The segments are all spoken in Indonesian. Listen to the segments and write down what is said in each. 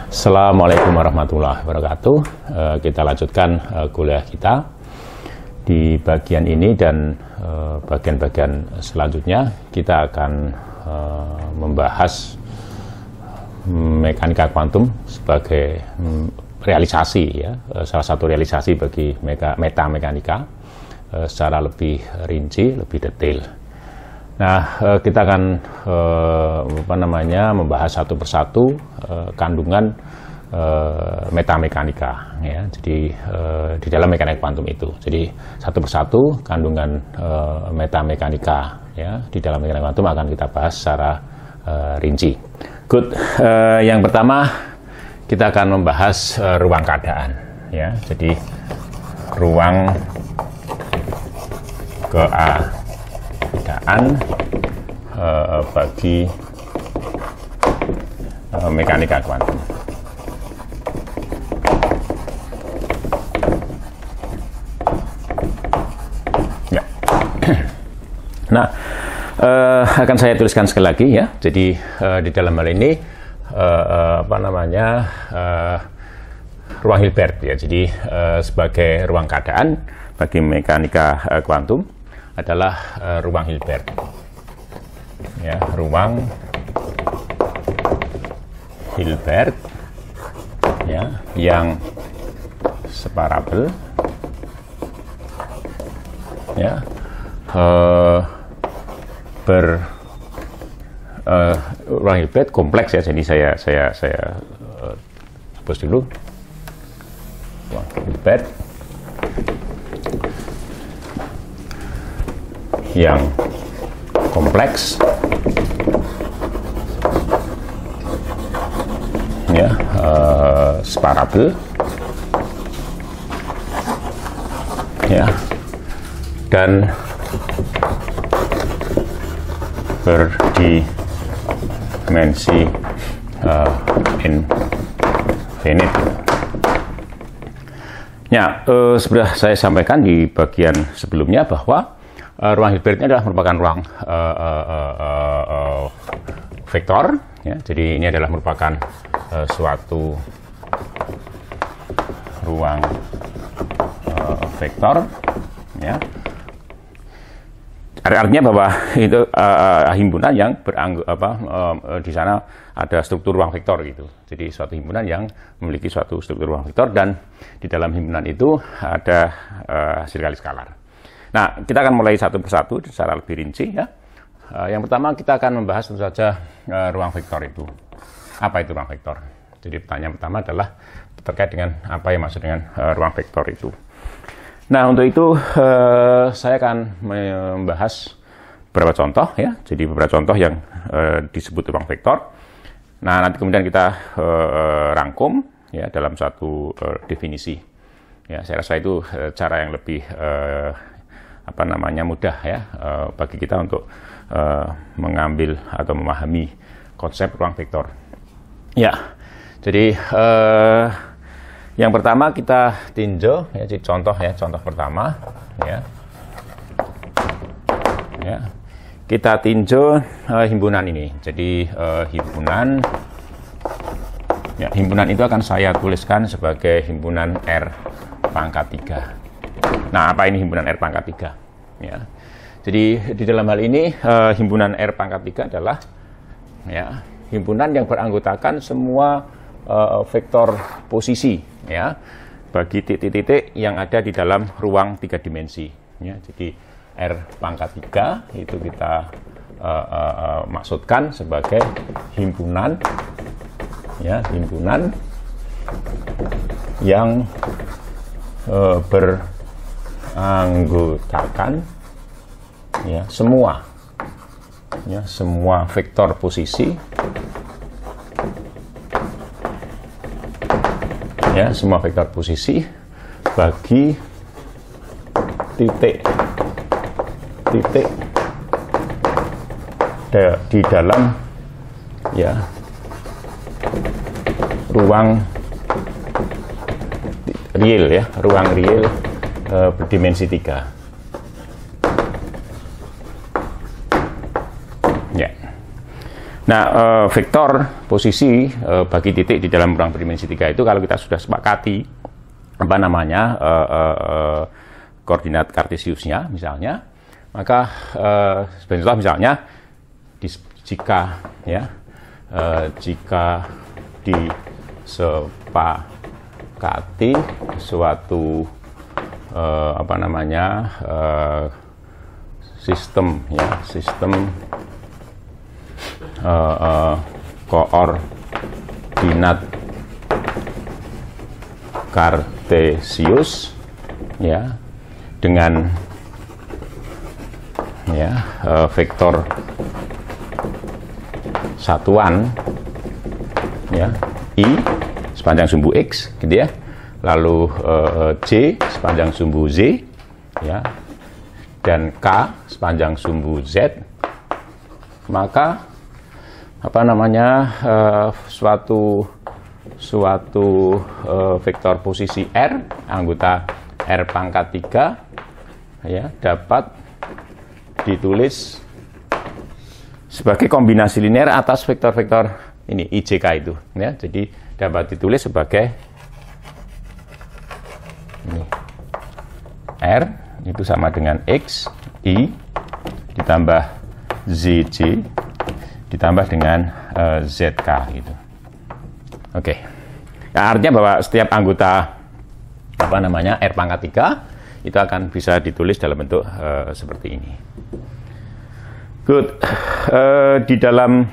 Assalamualaikum warahmatullahi wabarakatuh. Kita lanjutkan kuliah kita di bagian ini dan bagian-bagian selanjutnya kita akan membahas mekanika kuantum sebagai realisasi, ya, salah satu realisasi bagi metamekanika secara lebih rinci, lebih detail. Nah, kita akan membahas satu persatu kandungan metamekanika, ya. Jadi di dalam mekanika kuantum itu. Jadi satu persatu kandungan metamekanika, ya, di dalam mekanika kuantum akan kita bahas secara rinci. Good. Yang pertama kita akan membahas ruang keadaan, ya. Jadi ruang keadaan bagi mekanika kuantum. Ya. Nah, akan saya tuliskan sekali lagi, ya. Jadi di dalam hal ini ruang Hilbert, ya. Jadi sebagai ruang keadaan bagi mekanika kuantum adalah ruang Hilbert, ya, ruang Hilbert, ya, yang separabel, ya, ruang Hilbert kompleks, ya. Jadi saya hapus dulu ruang Hilbert yang kompleks, ya, separabel, ya, dan berdimensi infinite. Ya, sudah saya sampaikan di bagian sebelumnya bahwa ruang Hilbert ini adalah merupakan ruang vektor, ya. Jadi ini adalah merupakan suatu ruang vektor, ya. Artinya bahwa itu himpunan yang di sana ada struktur ruang vektor gitu. Jadi suatu himpunan yang memiliki suatu struktur ruang vektor dan di dalam himpunan itu ada hasil kali skalar. Nah, kita akan mulai satu persatu secara lebih rinci, ya. Yang pertama kita akan membahas tentu saja ruang vektor itu. Apa itu ruang vektor? Jadi pertanyaan pertama adalah terkait dengan apa yang maksud dengan ruang vektor itu. Nah, untuk itu saya akan membahas beberapa contoh, ya. Jadi beberapa contoh yang disebut ruang vektor. Nah, nanti kemudian kita rangkum, ya, dalam satu definisi. Ya, saya rasa itu cara yang lebih mudah, ya, bagi kita untuk mengambil atau memahami konsep ruang vektor. Ya, jadi yang pertama kita tinjau, ya, jadi contoh pertama, ya, ya, kita tinjau himpunan ini. Jadi himpunan, ya, himpunan itu akan saya tuliskan sebagai himpunan R pangkat 3. Nah, apa ini himpunan R pangkat 3? Ya. Jadi di dalam hal ini himpunan R pangkat 3 adalah, ya, himpunan yang beranggotakan semua vektor posisi, ya, bagi titik-titik yang ada di dalam ruang 3 dimensi, ya. Jadi R pangkat 3 itu kita maksudkan sebagai himpunan, ya, himpunan yang beranggotakan, ya, semua vektor posisi, ya, semua vektor posisi bagi titik di dalam, ya, ruang real, ya, ruang real berdimensi 3. Ya. Nah, vektor posisi bagi titik di dalam ruang berdimensi 3 itu kalau kita sudah sepakati apa namanya koordinat kartesiusnya misalnya, maka sebagai contoh misalnya jika disepakati suatu apa namanya sistem koordinat kartesius ya dengan vektor satuan ya I sepanjang sumbu X gitu ya, lalu J sepanjang sumbu Z ya, dan K sepanjang sumbu Z, maka apa namanya suatu vektor posisi R anggota R pangkat 3 ya dapat ditulis sebagai kombinasi linear atas vektor-vektor ini IJK itu ya. Jadi dapat ditulis sebagai ini, R itu sama dengan X I ditambah ZJ ditambah dengan ZK gitu. Oke. Nah, artinya bahwa setiap anggota apa namanya R pangkat 3 itu akan bisa ditulis dalam bentuk seperti ini. Good. Di dalam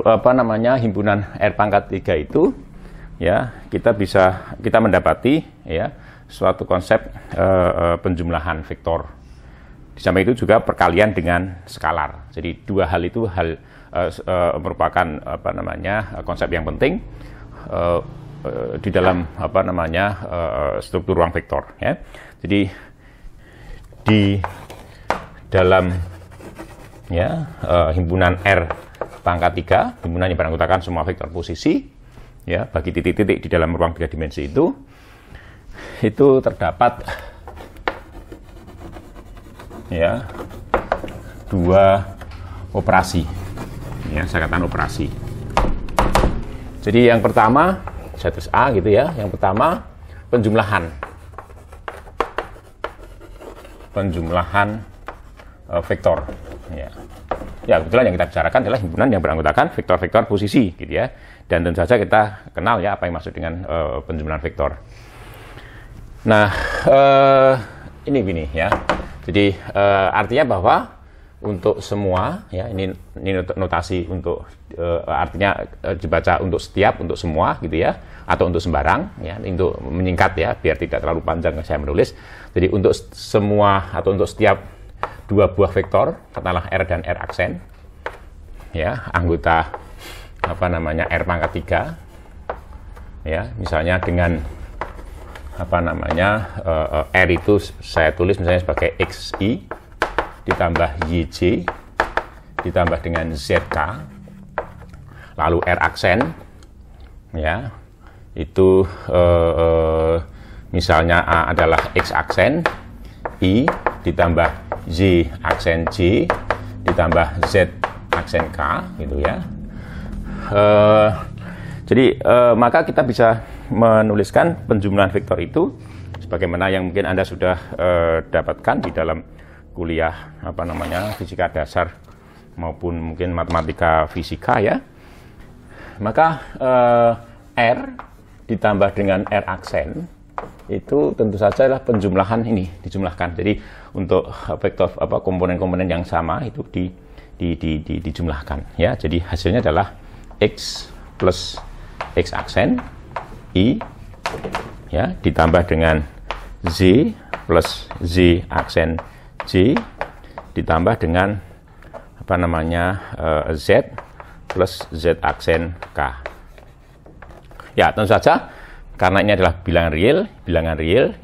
apa namanya himpunan R pangkat 3 itu ya kita mendapati ya suatu konsep penjumlahan vektor. Di samping itu juga perkalian dengan skalar. Jadi dua hal itu merupakan apa namanya konsep yang penting di dalam apa namanya struktur ruang vektor ya. Jadi di dalam ya himpunan R pangkat 3, himpunan yang beranggotakan semua vektor posisi ya bagi titik-titik di dalam ruang 3 dimensi itu terdapat ya dua operasi ya, saya katakan operasi. Jadi yang pertama status A gitu ya, yang pertama penjumlahan vektor ya kebetulan yang kita bicarakan adalah himpunan yang beranggotakan vektor-vektor posisi gitu ya, dan tentu saja kita kenal ya apa yang maksud dengan penjumlahan vektor. Nah ini gini ya, jadi artinya bahwa untuk semua ya ini notasi untuk artinya dibaca untuk setiap, untuk semua gitu ya, atau untuk sembarang ya, untuk menyingkat ya biar tidak terlalu panjang saya menulis. Jadi untuk semua atau untuk setiap dua buah vektor katakanlah R dan R aksen ya anggota apa namanya R pangkat 3 ya, misalnya dengan apa namanya R itu saya tulis misalnya sebagai XI ditambah YJ ditambah dengan ZK, lalu R aksen ya itu misalnya A adalah X aksen, I ditambah Z aksen J ditambah Z aksen K gitu ya. Jadi maka kita bisa menuliskan penjumlahan vektor itu sebagaimana yang mungkin Anda sudah dapatkan di dalam kuliah apa namanya fisika dasar maupun mungkin matematika fisika ya. Maka R ditambah dengan R aksen itu tentu saja adalah penjumlahan ini dijumlahkan. Jadi untuk vektor apa komponen-komponen yang sama itu dijumlahkan ya. Jadi hasilnya adalah X plus X aksen I ya ditambah dengan Z plus Z aksen J ditambah dengan apa namanya Z plus Z aksen K. Ya, tentu saja karena ini adalah bilangan real,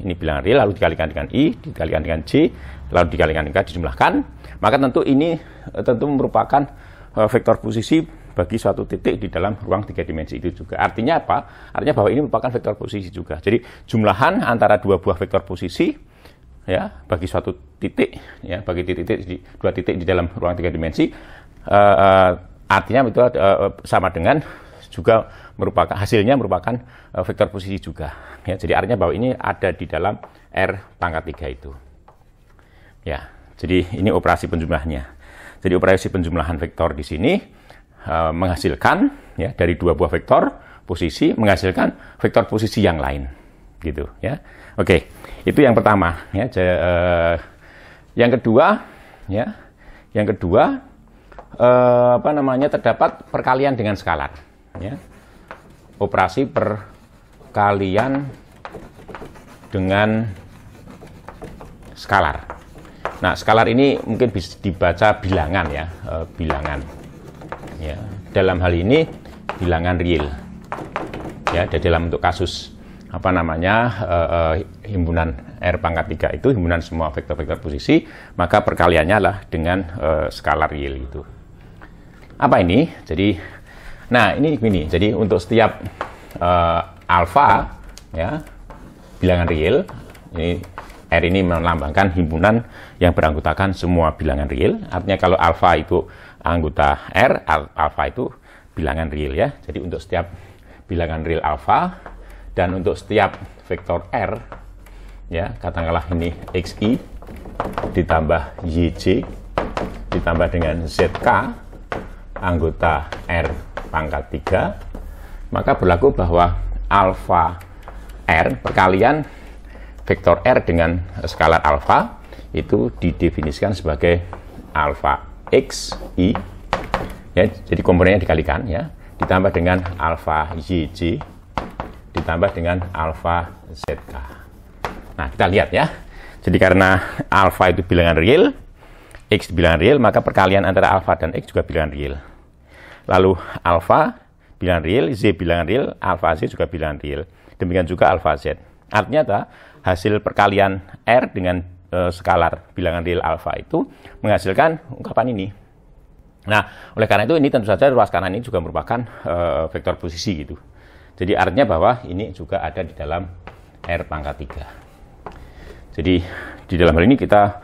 ini bilangan real lalu dikalikan dengan I, dikalikan dengan J, lalu dikalikan dengan K dijumlahkan, maka tentu ini tentu merupakan vektor posisi bagi suatu titik di dalam ruang 3 dimensi itu juga. Artinya apa? Artinya bahwa ini merupakan vektor posisi juga. Jadi jumlahan antara dua buah vektor posisi ya bagi suatu titik ya, bagi dua titik di dalam ruang 3 dimensi artinya itu sama dengan juga merupakan hasilnya merupakan vektor posisi juga. Ya, jadi artinya bahwa ini ada di dalam R pangkat 3 itu. Ya, jadi ini operasi penjumlahannya. Jadi operasi penjumlahan vektor di sini menghasilkan ya dari dua buah vektor posisi menghasilkan vektor posisi yang lain, gitu ya. Oke, itu yang pertama ya. Yang kedua ya, terdapat perkalian dengan skalar ya. Operasi perkalian dengan skalar. Nah, skalar ini mungkin bisa dibaca bilangan ya, bilangan. Ya, dalam hal ini bilangan real. Ya, dalam bentuk kasus himpunan R pangkat 3 itu himpunan semua vektor-vektor posisi, maka perkaliannya lah dengan skalar real itu. Apa ini? Jadi, nah ini gini. Jadi untuk setiap alfa ya bilangan real, ini R ini melambangkan himpunan yang beranggotakan semua bilangan real. Artinya kalau alfa itu anggota R, alfa itu bilangan real ya. Jadi untuk setiap bilangan real alfa dan untuk setiap vektor R ya, katakanlah ini XI ditambah YJ ditambah dengan ZK anggota R pangkat 3, maka berlaku bahwa alfa R perkalian vektor R dengan skalar alfa itu didefinisikan sebagai alfa XI ya, jadi komponennya dikalikan ya, ditambah dengan alfa YJ ditambah dengan alfa ZK. Nah, kita lihat ya. Jadi karena alfa itu bilangan real, X bilangan real, maka perkalian antara alfa dan X juga bilangan real. Lalu alfa bilangan real, Z bilangan real, alfa Z juga bilangan real. Demikian juga alfa Z. Artinya hasil perkalian R dengan skalar bilangan real alfa itu menghasilkan ungkapan ini. Nah, oleh karena itu ini tentu saja ruas kanan ini juga merupakan vektor posisi gitu. Jadi artinya bahwa ini juga ada di dalam R pangkat 3. Jadi di dalam hal ini kita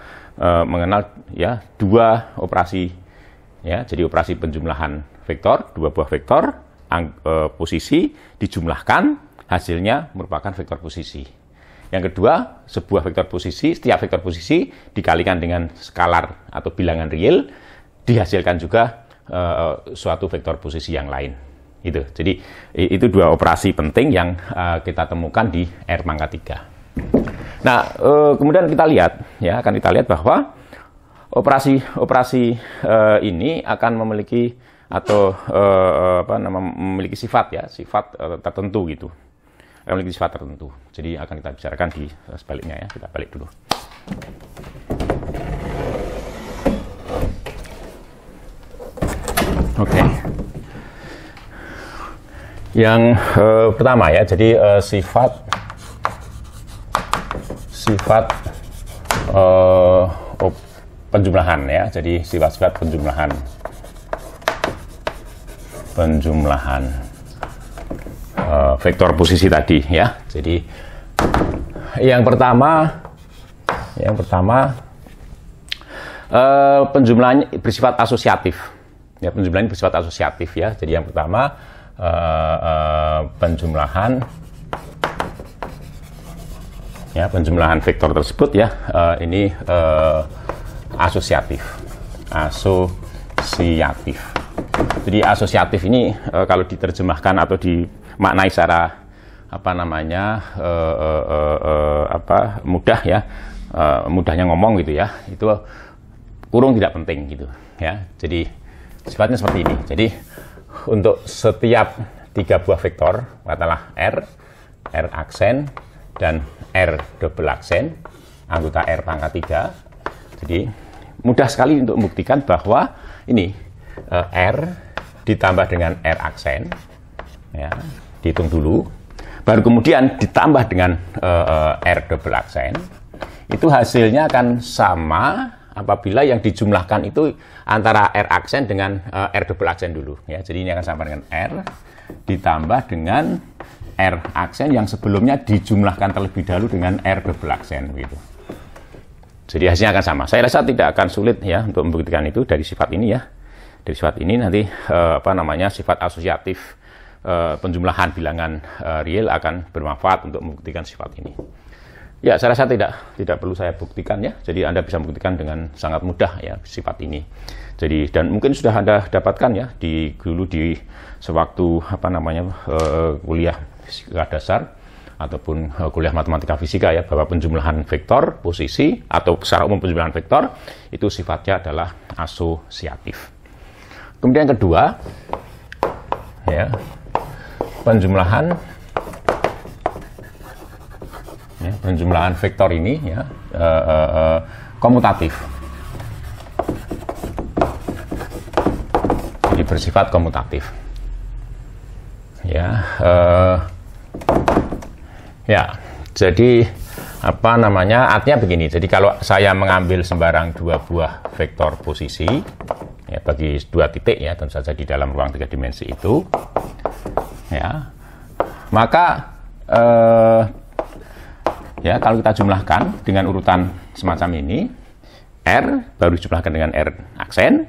mengenal ya dua operasi ya. Jadi operasi penjumlahan vektor, dua buah vektor posisi dijumlahkan, hasilnya merupakan vektor posisi. Yang kedua, sebuah vektor posisi, setiap vektor posisi dikalikan dengan skalar atau bilangan real, dihasilkan juga suatu vektor posisi yang lain. Itu. Jadi itu dua operasi penting yang kita temukan di R pangkat 3. Nah, kemudian kita lihat ya, akan kita lihat bahwa operasi ini akan memiliki atau memiliki sifat ya, sifat tertentu gitu. Memiliki sifat tertentu. Jadi akan kita bicarakan di sebaliknya ya. Kita balik dulu. Oke. Yang pertama ya, jadi sifat penjumlahan ya. Jadi sifat-sifat penjumlahan vektor posisi tadi ya. Jadi yang pertama penjumlahannya bersifat asosiatif. Ya, penjumlahan bersifat asosiatif ya. Jadi yang pertama penjumlahan vektor tersebut ya ini asosiatif. Jadi asosiatif ini kalau diterjemahkan atau dimaknai secara mudah ya, mudahnya ngomong gitu ya, itu kurung tidak penting gitu ya. Jadi sifatnya seperti ini. Jadi untuk setiap tiga buah vektor, katakanlah R aksen dan R double aksen, anggota R pangkat 3. Jadi mudah sekali untuk membuktikan bahwa ini R ditambah dengan R aksen, ya, dihitung dulu, baru kemudian ditambah dengan R double aksen, itu hasilnya akan sama apabila yang dijumlahkan itu antara R aksen dengan R double aksen dulu. Ya, jadi ini akan sama dengan R ditambah dengan R aksen yang sebelumnya dijumlahkan terlebih dahulu dengan R double aksen begitu. Jadi hasilnya akan sama. Saya rasa tidak akan sulit ya untuk membuktikan itu dari sifat ini ya. Dari sifat ini nanti sifat asosiatif penjumlahan bilangan real akan bermanfaat untuk membuktikan sifat ini. Ya, saya rasa tidak perlu saya buktikan ya. Jadi Anda bisa buktikan dengan sangat mudah ya sifat ini. Jadi dan mungkin sudah Anda dapatkan ya dulu di sewaktu kuliah fisika dasar ataupun kuliah matematika fisika ya, bahwa penjumlahan vektor posisi atau secara umum penjumlahan vektor itu sifatnya adalah asosiatif. Kemudian kedua ya, penjumlahan vektor ini ya komutatif. Jadi bersifat komutatif. Ya, jadi artinya begini. Jadi kalau saya mengambil sembarang dua buah vektor posisi ya, bagi dua titik ya, tentu saja di dalam ruang 3 dimensi itu ya, maka ya, kalau kita jumlahkan dengan urutan semacam ini, R baru dijumlahkan dengan R aksen,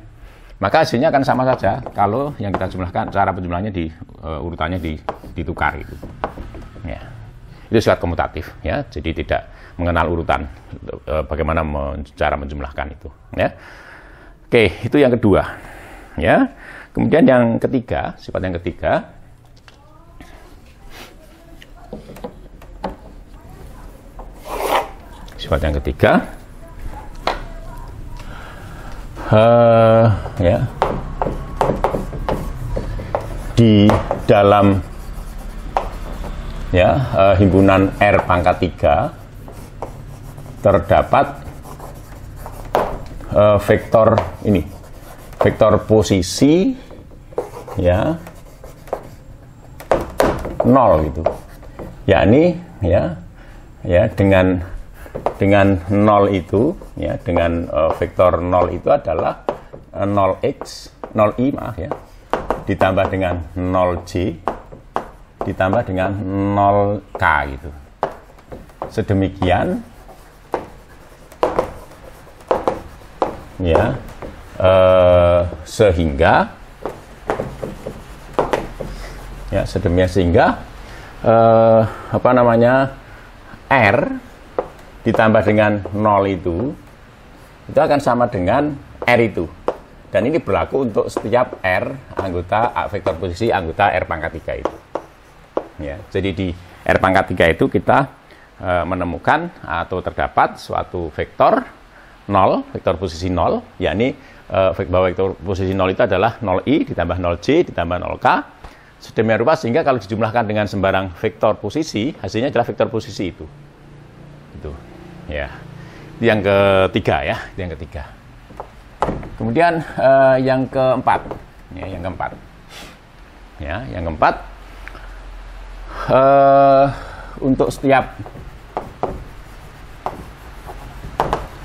maka hasilnya akan sama saja kalau yang kita jumlahkan, cara penjumlahannya urutannya ditukar gitu. Ya. Itu sifat komutatif ya, jadi tidak mengenal urutan bagaimana cara menjumlahkan itu ya. Oke, itu yang kedua ya. Kemudian yang ketiga, sifat yang ketiga ya, di dalam ya himpunan R pangkat 3 terdapat vektor ini, vektor posisi ya 0 gitu, yakni ya dengan 0 itu ya, dengan vektor 0 itu adalah 0x 0i ya, ditambah dengan 0j ditambah dengan 0k gitu. Sedemikian ya, sehingga R ditambah dengan 0 itu akan sama dengan R itu. Dan ini berlaku untuk setiap R anggota vektor posisi anggota R pangkat 3 itu. Ya, jadi di R pangkat 3 itu kita menemukan atau terdapat suatu vektor 0, vektor posisi 0, yakni bahwa vektor posisi 0 itu adalah 0i ditambah 0j ditambah 0k. Sedemikian rupa sehingga kalau dijumlahkan dengan sembarang vektor posisi, hasilnya adalah vektor posisi itu. Itu. Ya. Itu yang ketiga ya, itu yang ketiga. Kemudian yang keempat. Ya, yang keempat. Ya, yang keempat, untuk setiap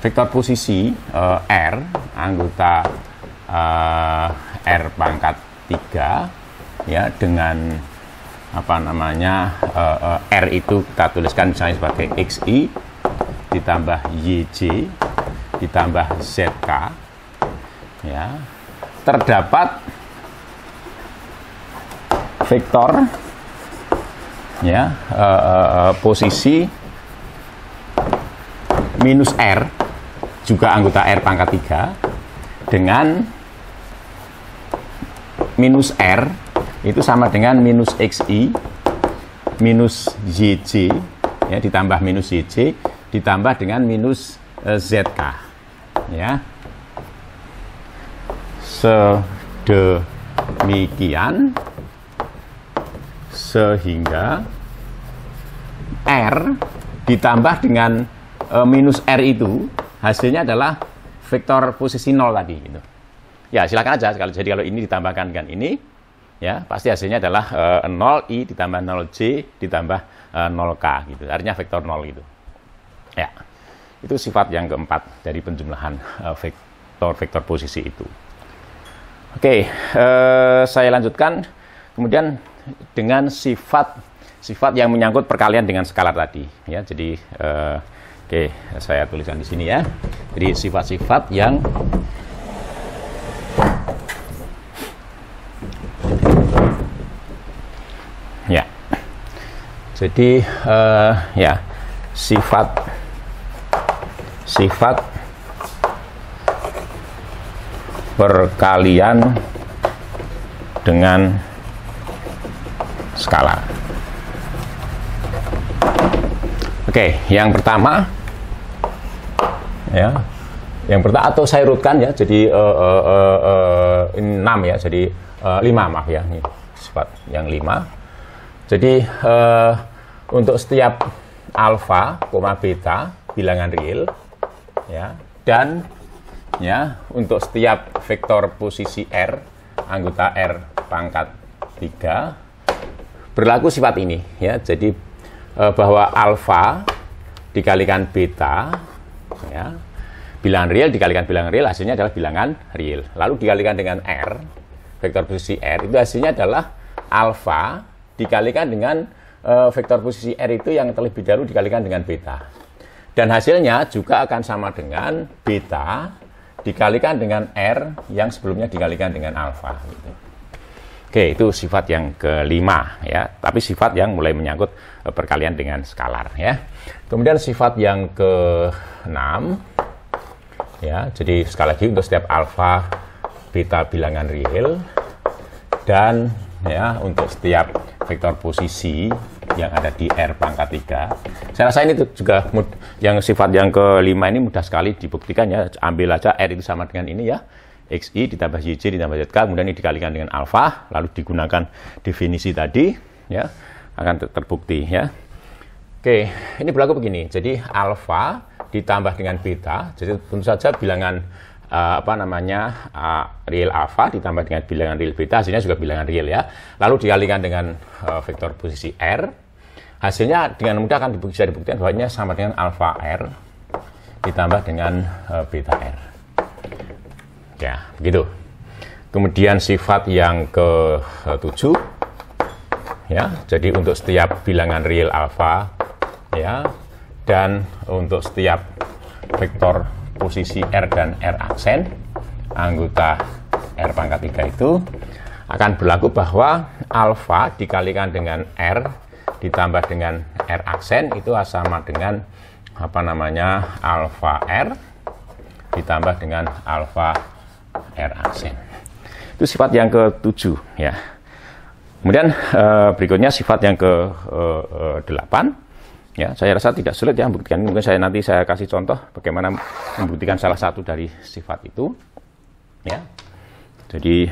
vektor posisi R anggota R pangkat 3 ya, dengan R itu kita tuliskan misalnya sebagai xi ditambah yj ditambah zk ya, terdapat vektor ya posisi minus R juga anggota R pangkat 3 dengan minus R itu sama dengan minus xi minus yj ya, ditambah minus yj ditambah dengan minus zk ya, sedemikian sehingga R ditambah dengan minus R itu hasilnya adalah vektor posisi 0 tadi gitu. Ya, silakan aja jadi kalau ini ditambahkan dengan ini ya, pasti hasilnya adalah 0i ditambah 0j ditambah 0k gitu. Artinya vektor 0 gitu. Ya. Itu sifat yang keempat dari penjumlahan vektor posisi itu. Oke, saya lanjutkan kemudian dengan sifat yang menyangkut perkalian dengan skalar tadi ya. Jadi oke, saya tuliskan di sini ya. Jadi sifat-sifat yang Jadi ya sifat perkalian dengan skala. Oke, yang pertama ya, atau saya urutkan ya, jadi 6 ya, jadi 5 maaf ya, ini sifat yang 5. Jadi untuk setiap alfa, beta bilangan real ya, dan ya untuk setiap vektor posisi R anggota R pangkat 3 berlaku sifat ini ya. Jadi bahwa alfa dikalikan beta ya, bilangan real dikalikan bilangan real hasilnya adalah bilangan real, lalu dikalikan dengan R, vektor posisi R itu hasilnya adalah alfa dikalikan dengan vektor posisi R itu yang terlebih dahulu dikalikan dengan beta, dan hasilnya juga akan sama dengan beta dikalikan dengan R yang sebelumnya dikalikan dengan alfa gitu. Oke, itu sifat yang kelima ya, tapi sifat yang mulai menyangkut perkalian dengan skalar ya. Kemudian sifat yang ke-6 ya, jadi sekali lagi untuk setiap alfa beta bilangan real, dan ya untuk setiap vektor posisi yang ada di R pangkat 3. Saya rasa ini juga yang sifat yang kelima ini mudah sekali dibuktikan ya. Ambil aja R itu sama dengan ini ya, XI ditambah YJ ditambah ZK, kemudian ini dikalikan dengan alfa, lalu digunakan definisi tadi ya, akan terbukti ya. Oke, ini berlaku begini. Jadi alfa ditambah dengan beta, jadi tentu saja bilangan real alfa ditambah dengan bilangan real beta, hasilnya juga bilangan real ya. Lalu dikalikan dengan vektor posisi R, hasilnya dengan mudah akan bisa dibuktikan bahwa ini sama dengan alfa R ditambah dengan beta R. Ya, begitu. Kemudian sifat yang ke-7 ya, jadi untuk setiap bilangan real alfa ya, dan untuk setiap vektor posisi R dan R aksen anggota R pangkat 3 itu akan berlaku bahwa alfa dikalikan dengan R ditambah dengan R aksen itu sama dengan alfa R ditambah dengan alfa R aksen. Itu sifat yang ke-7 ya. Kemudian berikutnya sifat yang ke-8 ya, saya rasa tidak sulit ya membuktikan. Mungkin nanti saya kasih contoh bagaimana membuktikan salah satu dari sifat itu ya. Jadi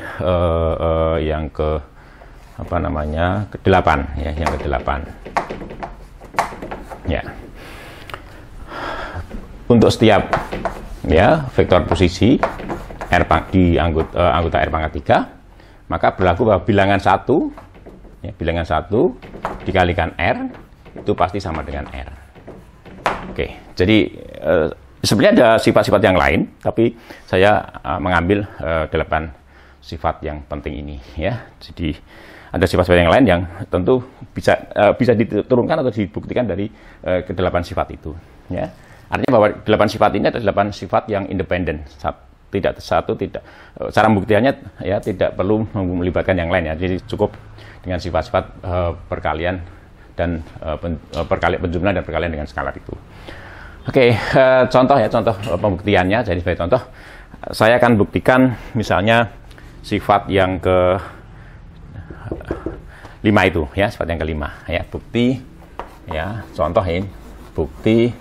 yang ke-8 ya, yang ke-8 ya. Untuk setiap ya vektor posisi R di anggota R pangkat 3, maka berlaku bahwa bilangan 1 ya, bilangan 1 dikalikan R itu pasti sama dengan R. Oke, jadi sebenarnya ada sifat-sifat yang lain, tapi saya mengambil 8 sifat yang penting ini ya. Jadi ada sifat-sifat yang lain yang tentu bisa diturunkan atau dibuktikan dari ke-8 sifat itu ya. Artinya bahwa 8 sifat ini adalah 8 sifat yang independen. Tidak cara pembuktiannya ya tidak perlu melibatkan yang lain ya. Jadi cukup dengan sifat-sifat perkalian dan perkalian penjumlahan dan perkalian dengan skalar itu. Oke, contoh pembuktiannya. Jadi sebagai contoh, saya akan buktikan misalnya sifat yang ke-5 itu ya, sifat yang ke-5 ya, bukti ya, contoh ini bukti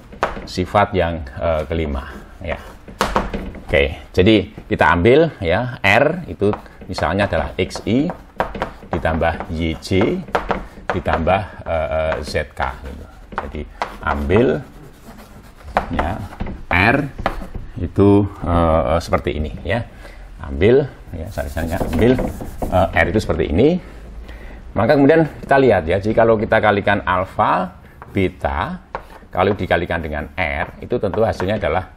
sifat yang ke-5 ya. Oke, jadi kita ambil ya, R itu misalnya adalah XI ditambah YJ ditambah ZK gitu. Jadi ambil ya R itu seperti ini ya. Ambil ya, misalnya ambil R itu seperti ini. Maka kemudian kita lihat ya, jadi kalau kita kalikan alfa beta kalau dikalikan dengan R itu tentu hasilnya adalah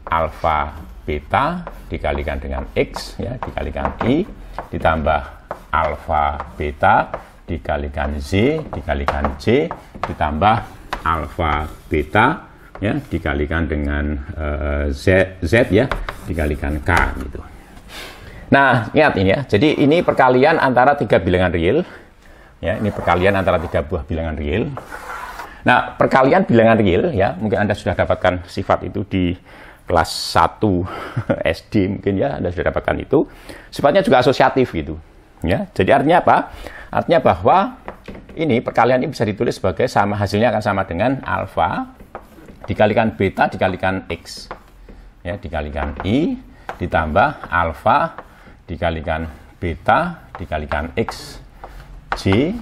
alfa beta dikalikan dengan X ya, dikalikan I ditambah alfa beta dikalikan Z dikalikan J ditambah alfa beta ya dikalikan dengan Z ya dikalikan K gitu. Nah, ingat ini ya. Jadi ini perkalian antara 3 bilangan real Ya, ini perkalian antara 3 buah bilangan real. Nah, perkalian bilangan real ya, mungkin Anda sudah dapatkan sifat itu di kelas 1 SD mungkin ya, Anda sudah dapatkan itu. Sifatnya juga asosiatif gitu. Ya, jadi artinya apa? Artinya bahwa ini perkalian ini bisa ditulis sebagai hasilnya akan sama dengan alfa dikalikan beta dikalikan x. Ya, dikalikan i ditambah alfa dikalikan beta dikalikan x j,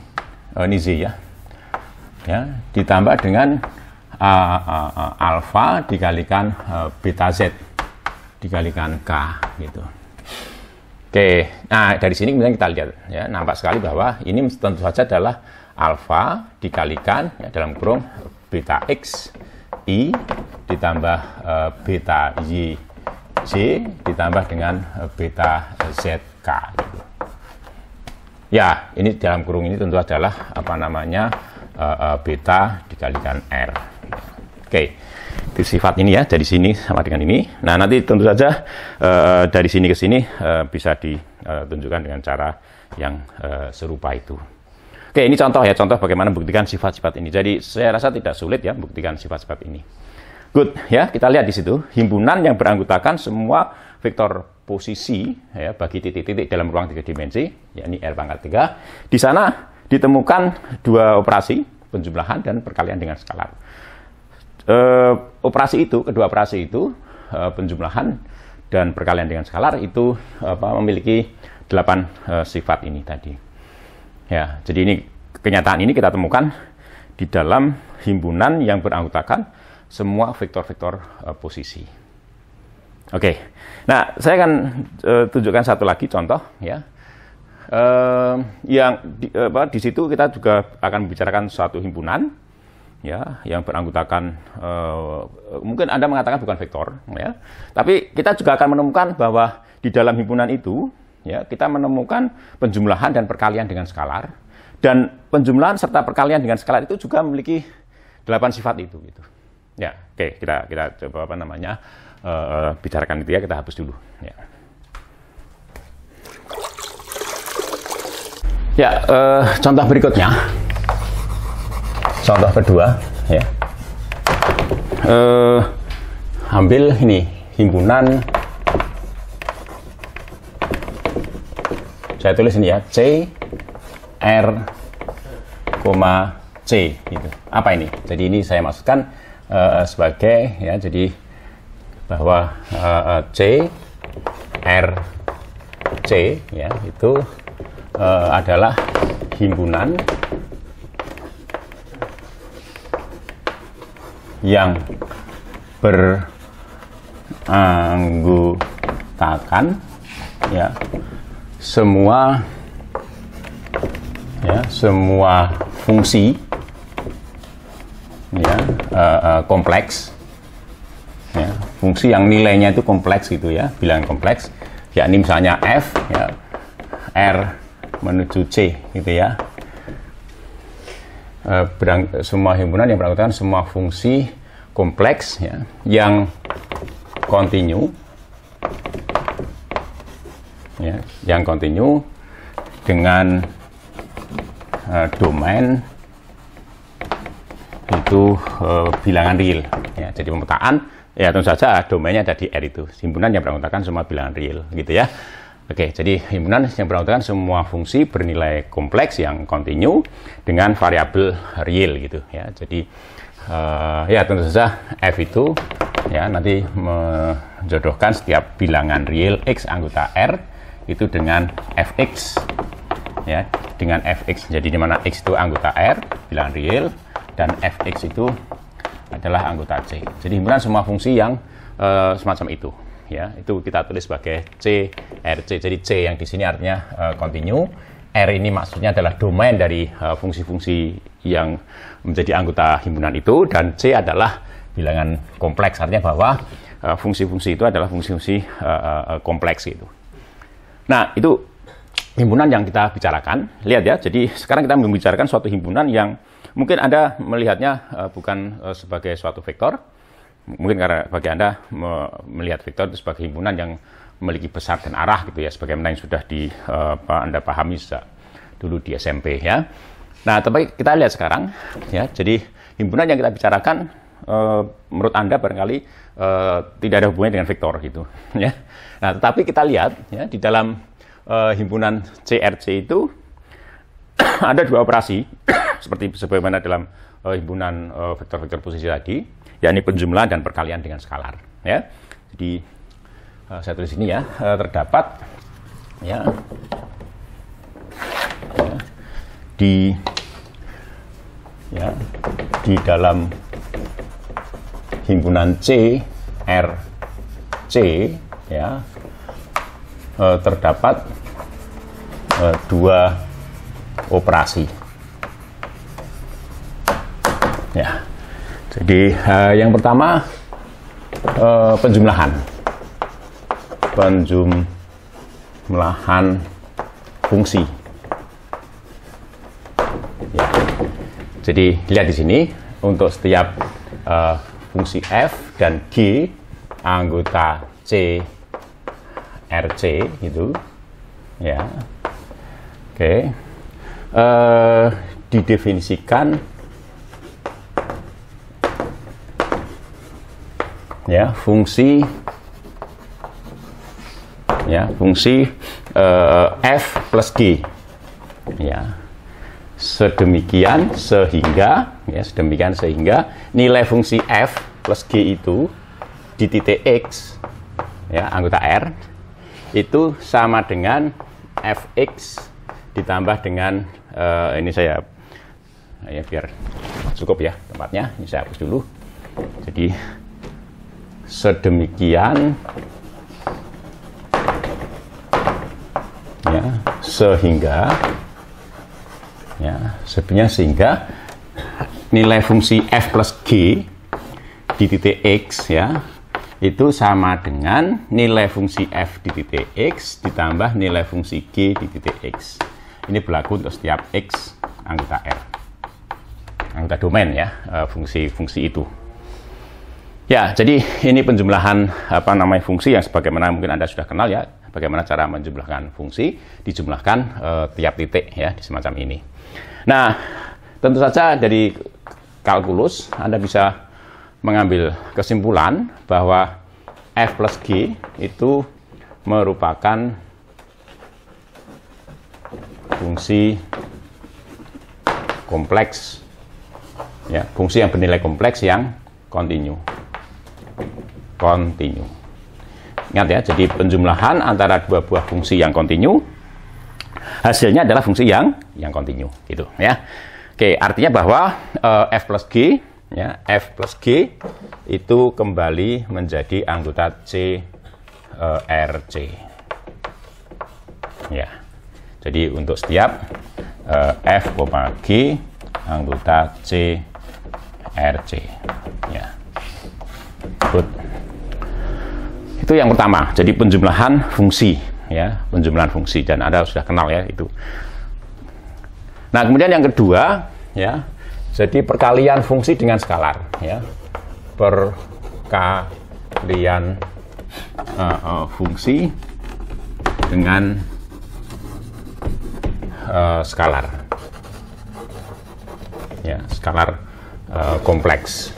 ini z ya. Ya, ditambah dengan alfa dikalikan beta z dikalikan k gitu. Oke, nah dari sini kemudian kita lihat ya, nampak sekali bahwa ini tentu saja adalah alfa dikalikan ya, dalam kurung beta x i ditambah beta y j ditambah dengan beta z k gitu. Ya, ini dalam kurung ini tentu adalah apa namanya beta dikalikan r. Oke, itu sifat ini ya, dari sini sama dengan ini. Nah, nanti tentu saja dari sini ke sini bisa ditunjukkan dengan cara yang serupa itu. Oke, ini contoh ya, contoh bagaimana membuktikan sifat-sifat ini. Jadi saya rasa tidak sulit ya membuktikan sifat-sifat ini. Good ya, kita lihat di situ himpunan yang beranggotakan semua vektor posisi ya bagi titik-titik dalam ruang 3 dimensi, yakni R pangkat 3. Di sana ditemukan 2 operasi, penjumlahan dan perkalian dengan skalar. Kedua operasi itu penjumlahan dan perkalian dengan skalar itu memiliki 8 sifat ini tadi. Ya, jadi ini kenyataan ini kita temukan di dalam himpunan yang beranggotakan semua vektor-vektor posisi. Oke, nah saya akan tunjukkan satu lagi contoh ya, yang di situ kita juga akan membicarakan suatu himpunan ya yang beranggotakan mungkin Anda mengatakan bukan vektor ya, tapi kita juga akan menemukan bahwa di dalam himpunan itu ya kita menemukan penjumlahan dan perkalian dengan skalar, dan penjumlahan serta perkalian dengan skalar itu juga memiliki 8 sifat itu gitu. Ya, oke, kita coba bicarakan itu ya, kita hapus dulu ya. Ya, contoh berikutnya, contoh kedua ya, ambil ini himpunan, saya tulis ini ya, C R, C gitu. Apa ini? Jadi ini saya maksudkan sebagai ya, jadi bahwa C R C ya itu adalah himpunan yang beranggotakan ya semua fungsi ya kompleks ya, fungsi yang nilainya itu kompleks gitu ya, bilangan kompleks, yakni misalnya f ya, R menuju C gitu ya. Semua himpunan yang beranggotakan semua fungsi kompleks ya yang kontinu ya, yang kontinu dengan domain itu bilangan real ya. Jadi pemetaan ya tentu saja domainnya ada di R itu, himpunan yang beranggotakan semua bilangan real gitu ya. Oke, jadi himpunan yang beranggotakan semua fungsi bernilai kompleks yang kontinu dengan variabel real gitu ya. Jadi ya tentu saja F itu ya nanti menjodohkan setiap bilangan real X anggota R itu dengan Fx ya, dengan Fx. Jadi di mana X itu anggota R bilangan real dan Fx itu adalah anggota C. Jadi himpunan semua fungsi yang semacam itu ya, itu kita tulis sebagai C R C. Jadi C yang di sini artinya kontinu, R ini maksudnya adalah domain dari fungsi-fungsi yang menjadi anggota himpunan itu, dan C adalah bilangan kompleks, artinya bahwa fungsi-fungsi itu adalah fungsi-fungsi kompleks gitu. Nah, itu himpunan yang kita bicarakan. Lihat ya, jadi sekarang kita membicarakan suatu himpunan yang mungkin Anda melihatnya bukan sebagai suatu vektor. Mungkin karena bagi Anda melihat vektor itu sebagai himpunan yang memiliki besar dan arah gitu ya, sebagaimana yang sudah Anda pahami sejak dulu di SMP ya. Nah, tapi kita lihat sekarang ya. Jadi himpunan yang kita bicarakan menurut Anda barangkali tidak ada hubungannya dengan vektor gitu ya. Nah, tetapi kita lihat ya di dalam himpunan CRC itu ada dua operasi seperti sebagaimana dalam himpunan vektor-vektor posisi tadi, yakni penjumlahan dan perkalian dengan skalar ya. Jadi saya tulis ini ya, terdapat ya, di dalam himpunan CRC ya, terdapat dua operasi ya. Jadi yang pertama penjumlahan fungsi ya. Jadi lihat di sini untuk setiap fungsi f dan g anggota CRC itu ya, oke, didefinisikan ya fungsi f plus g ya, sedemikian sehingga nilai fungsi f plus g itu di titik x ya, anggota R itu sama dengan fx ditambah dengan ini saya ya biar cukup ya tempatnya, ini saya hapus dulu. Jadi sedemikian ya, sehingga nilai fungsi f plus g di titik x ya itu sama dengan nilai fungsi f di titik x ditambah nilai fungsi g di titik x. Ini berlaku untuk setiap x anggota R, anggota domain ya, fungsi-fungsi itu. Ya, jadi ini penjumlahan fungsi yang sebagaimana mungkin Anda sudah kenal ya, bagaimana cara menjumlahkan fungsi, dijumlahkan tiap titik ya, di semacam ini. Nah, tentu saja dari kalkulus Anda bisa mengambil kesimpulan bahwa f plus g itu merupakan fungsi kompleks ya, fungsi yang bernilai kompleks yang kontinu. Ingat ya, jadi penjumlahan antara dua buah fungsi yang kontinu, hasilnya adalah fungsi yang kontinu, gitu ya. Oke, artinya bahwa f plus g ya, f plus g itu kembali menjadi anggota CRC ya. Jadi untuk setiap f, g anggota CRC ya. Good. Itu yang pertama, jadi penjumlahan fungsi ya, penjumlahan fungsi, dan Anda sudah kenal ya itu. Nah, kemudian yang kedua ya, jadi perkalian fungsi dengan skalar ya, perkalian fungsi dengan skalar ya, skalar kompleks.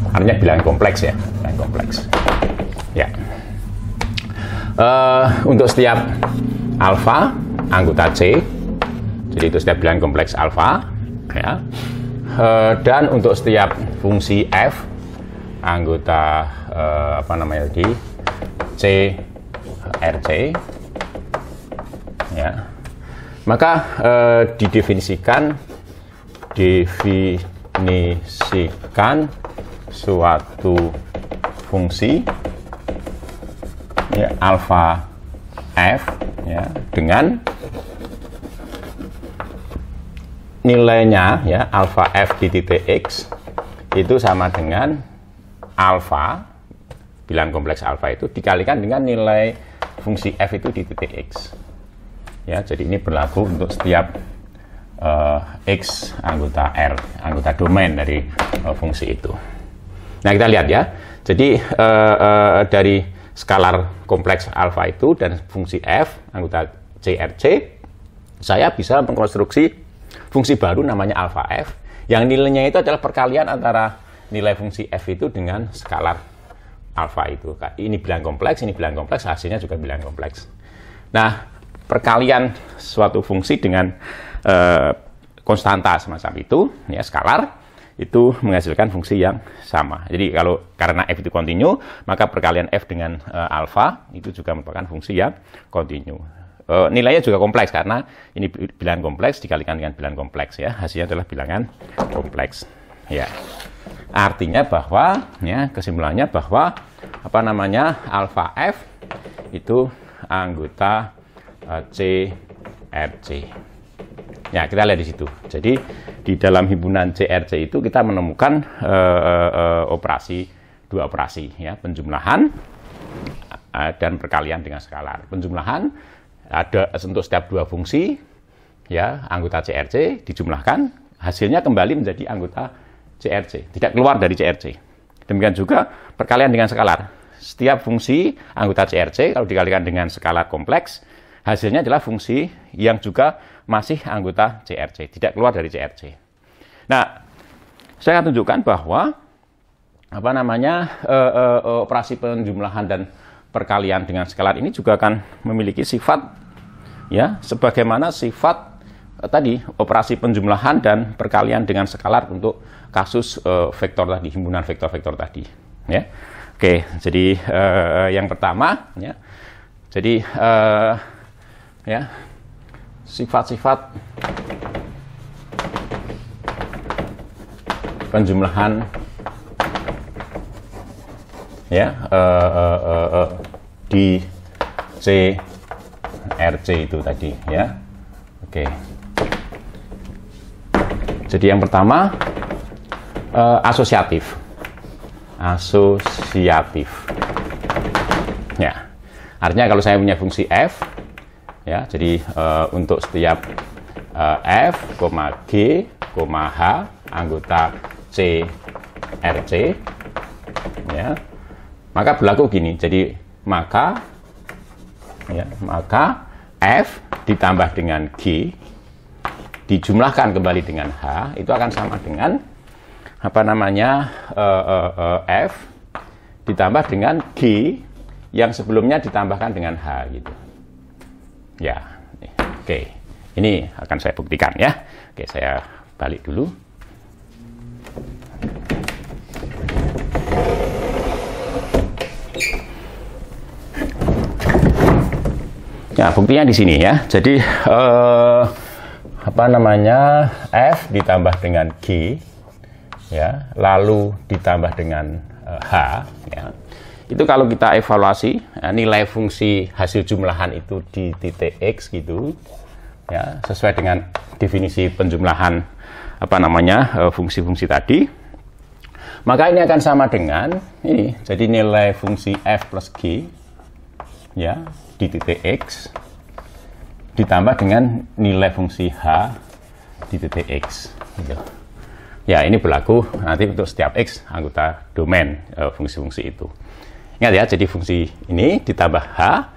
Artinya bilangan kompleks ya, bilangan kompleks. Ya. Untuk setiap alfa anggota C, jadi itu setiap bilangan kompleks alfa, ya. Dan untuk setiap fungsi f anggota di CRC, ya. Maka didefinisikan suatu fungsi ya, alfa f ya, dengan nilainya ya, alfa f di titik x itu sama dengan alfa, bilangan kompleks alfa itu dikalikan dengan nilai fungsi f itu di titik x ya. Jadi ini berlaku untuk setiap x anggota R, anggota domain dari fungsi itu. Nah, kita lihat ya. Jadi dari skalar kompleks alfa itu dan fungsi f anggota CRC, saya bisa mengkonstruksi fungsi baru namanya alfa f, yang nilainya itu adalah perkalian antara nilai fungsi f itu dengan skalar alfa itu. Ini bilangan kompleks, ini bilangan kompleks, hasilnya juga bilangan kompleks. Nah, perkalian suatu fungsi dengan konstanta semacam itu, ya skalar, itu menghasilkan fungsi yang sama. Jadi karena f itu kontinu, maka perkalian f dengan alfa itu juga merupakan fungsi yang kontinu. Nilainya juga kompleks karena ini bilangan kompleks dikalikan dengan bilangan kompleks, ya, hasilnya adalah bilangan kompleks. Ya, artinya bahwa, ya, kesimpulannya bahwa alfa f itu anggota CRC. Ya, kita lihat di situ. Jadi di dalam himpunan CRC itu kita menemukan dua operasi, ya, penjumlahan dan perkalian dengan skalar. Penjumlahan ada untuk setiap dua fungsi, ya, anggota CRC dijumlahkan, hasilnya kembali menjadi anggota CRC, tidak keluar dari CRC. Demikian juga perkalian dengan skalar. Setiap fungsi anggota CRC kalau dikalikan dengan skalar kompleks, hasilnya adalah fungsi yang juga masih anggota CRC, tidak keluar dari CRC. Nah, saya akan tunjukkan bahwa operasi penjumlahan dan perkalian dengan skalar ini juga akan memiliki sifat, ya, sebagaimana sifat tadi operasi penjumlahan dan perkalian dengan skalar untuk kasus vektor tadi, himpunan vektor-vektor tadi, ya. Oke, jadi yang pertama, ya, jadi ya, sifat-sifat penjumlahan, ya, di CRC itu tadi, ya. Oke. Jadi yang pertama asosiatif. Ya. Artinya kalau saya punya fungsi f, ya, jadi untuk setiap f, g, h anggota CRC, ya, maka berlaku gini. Jadi maka f ditambah dengan g dijumlahkan kembali dengan h itu akan sama dengan f ditambah dengan g yang sebelumnya ditambahkan dengan h gitu. Ya, oke. Ini akan saya buktikan, ya. Oke, saya balik dulu. Ya, buktinya di sini, ya. Jadi f ditambah dengan g, ya, lalu ditambah dengan h, ya. Itu kalau kita evaluasi nilai fungsi hasil jumlahan itu di titik x gitu, ya, sesuai dengan definisi penjumlahan fungsi-fungsi tadi, maka ini akan sama dengan ini. Jadi nilai fungsi f plus g, ya, di titik x ditambah dengan nilai fungsi h di titik x gitu. Ya, ini berlaku nanti untuk setiap x anggota domain fungsi-fungsi itu. Ingat, ya, jadi fungsi ini ditambah h,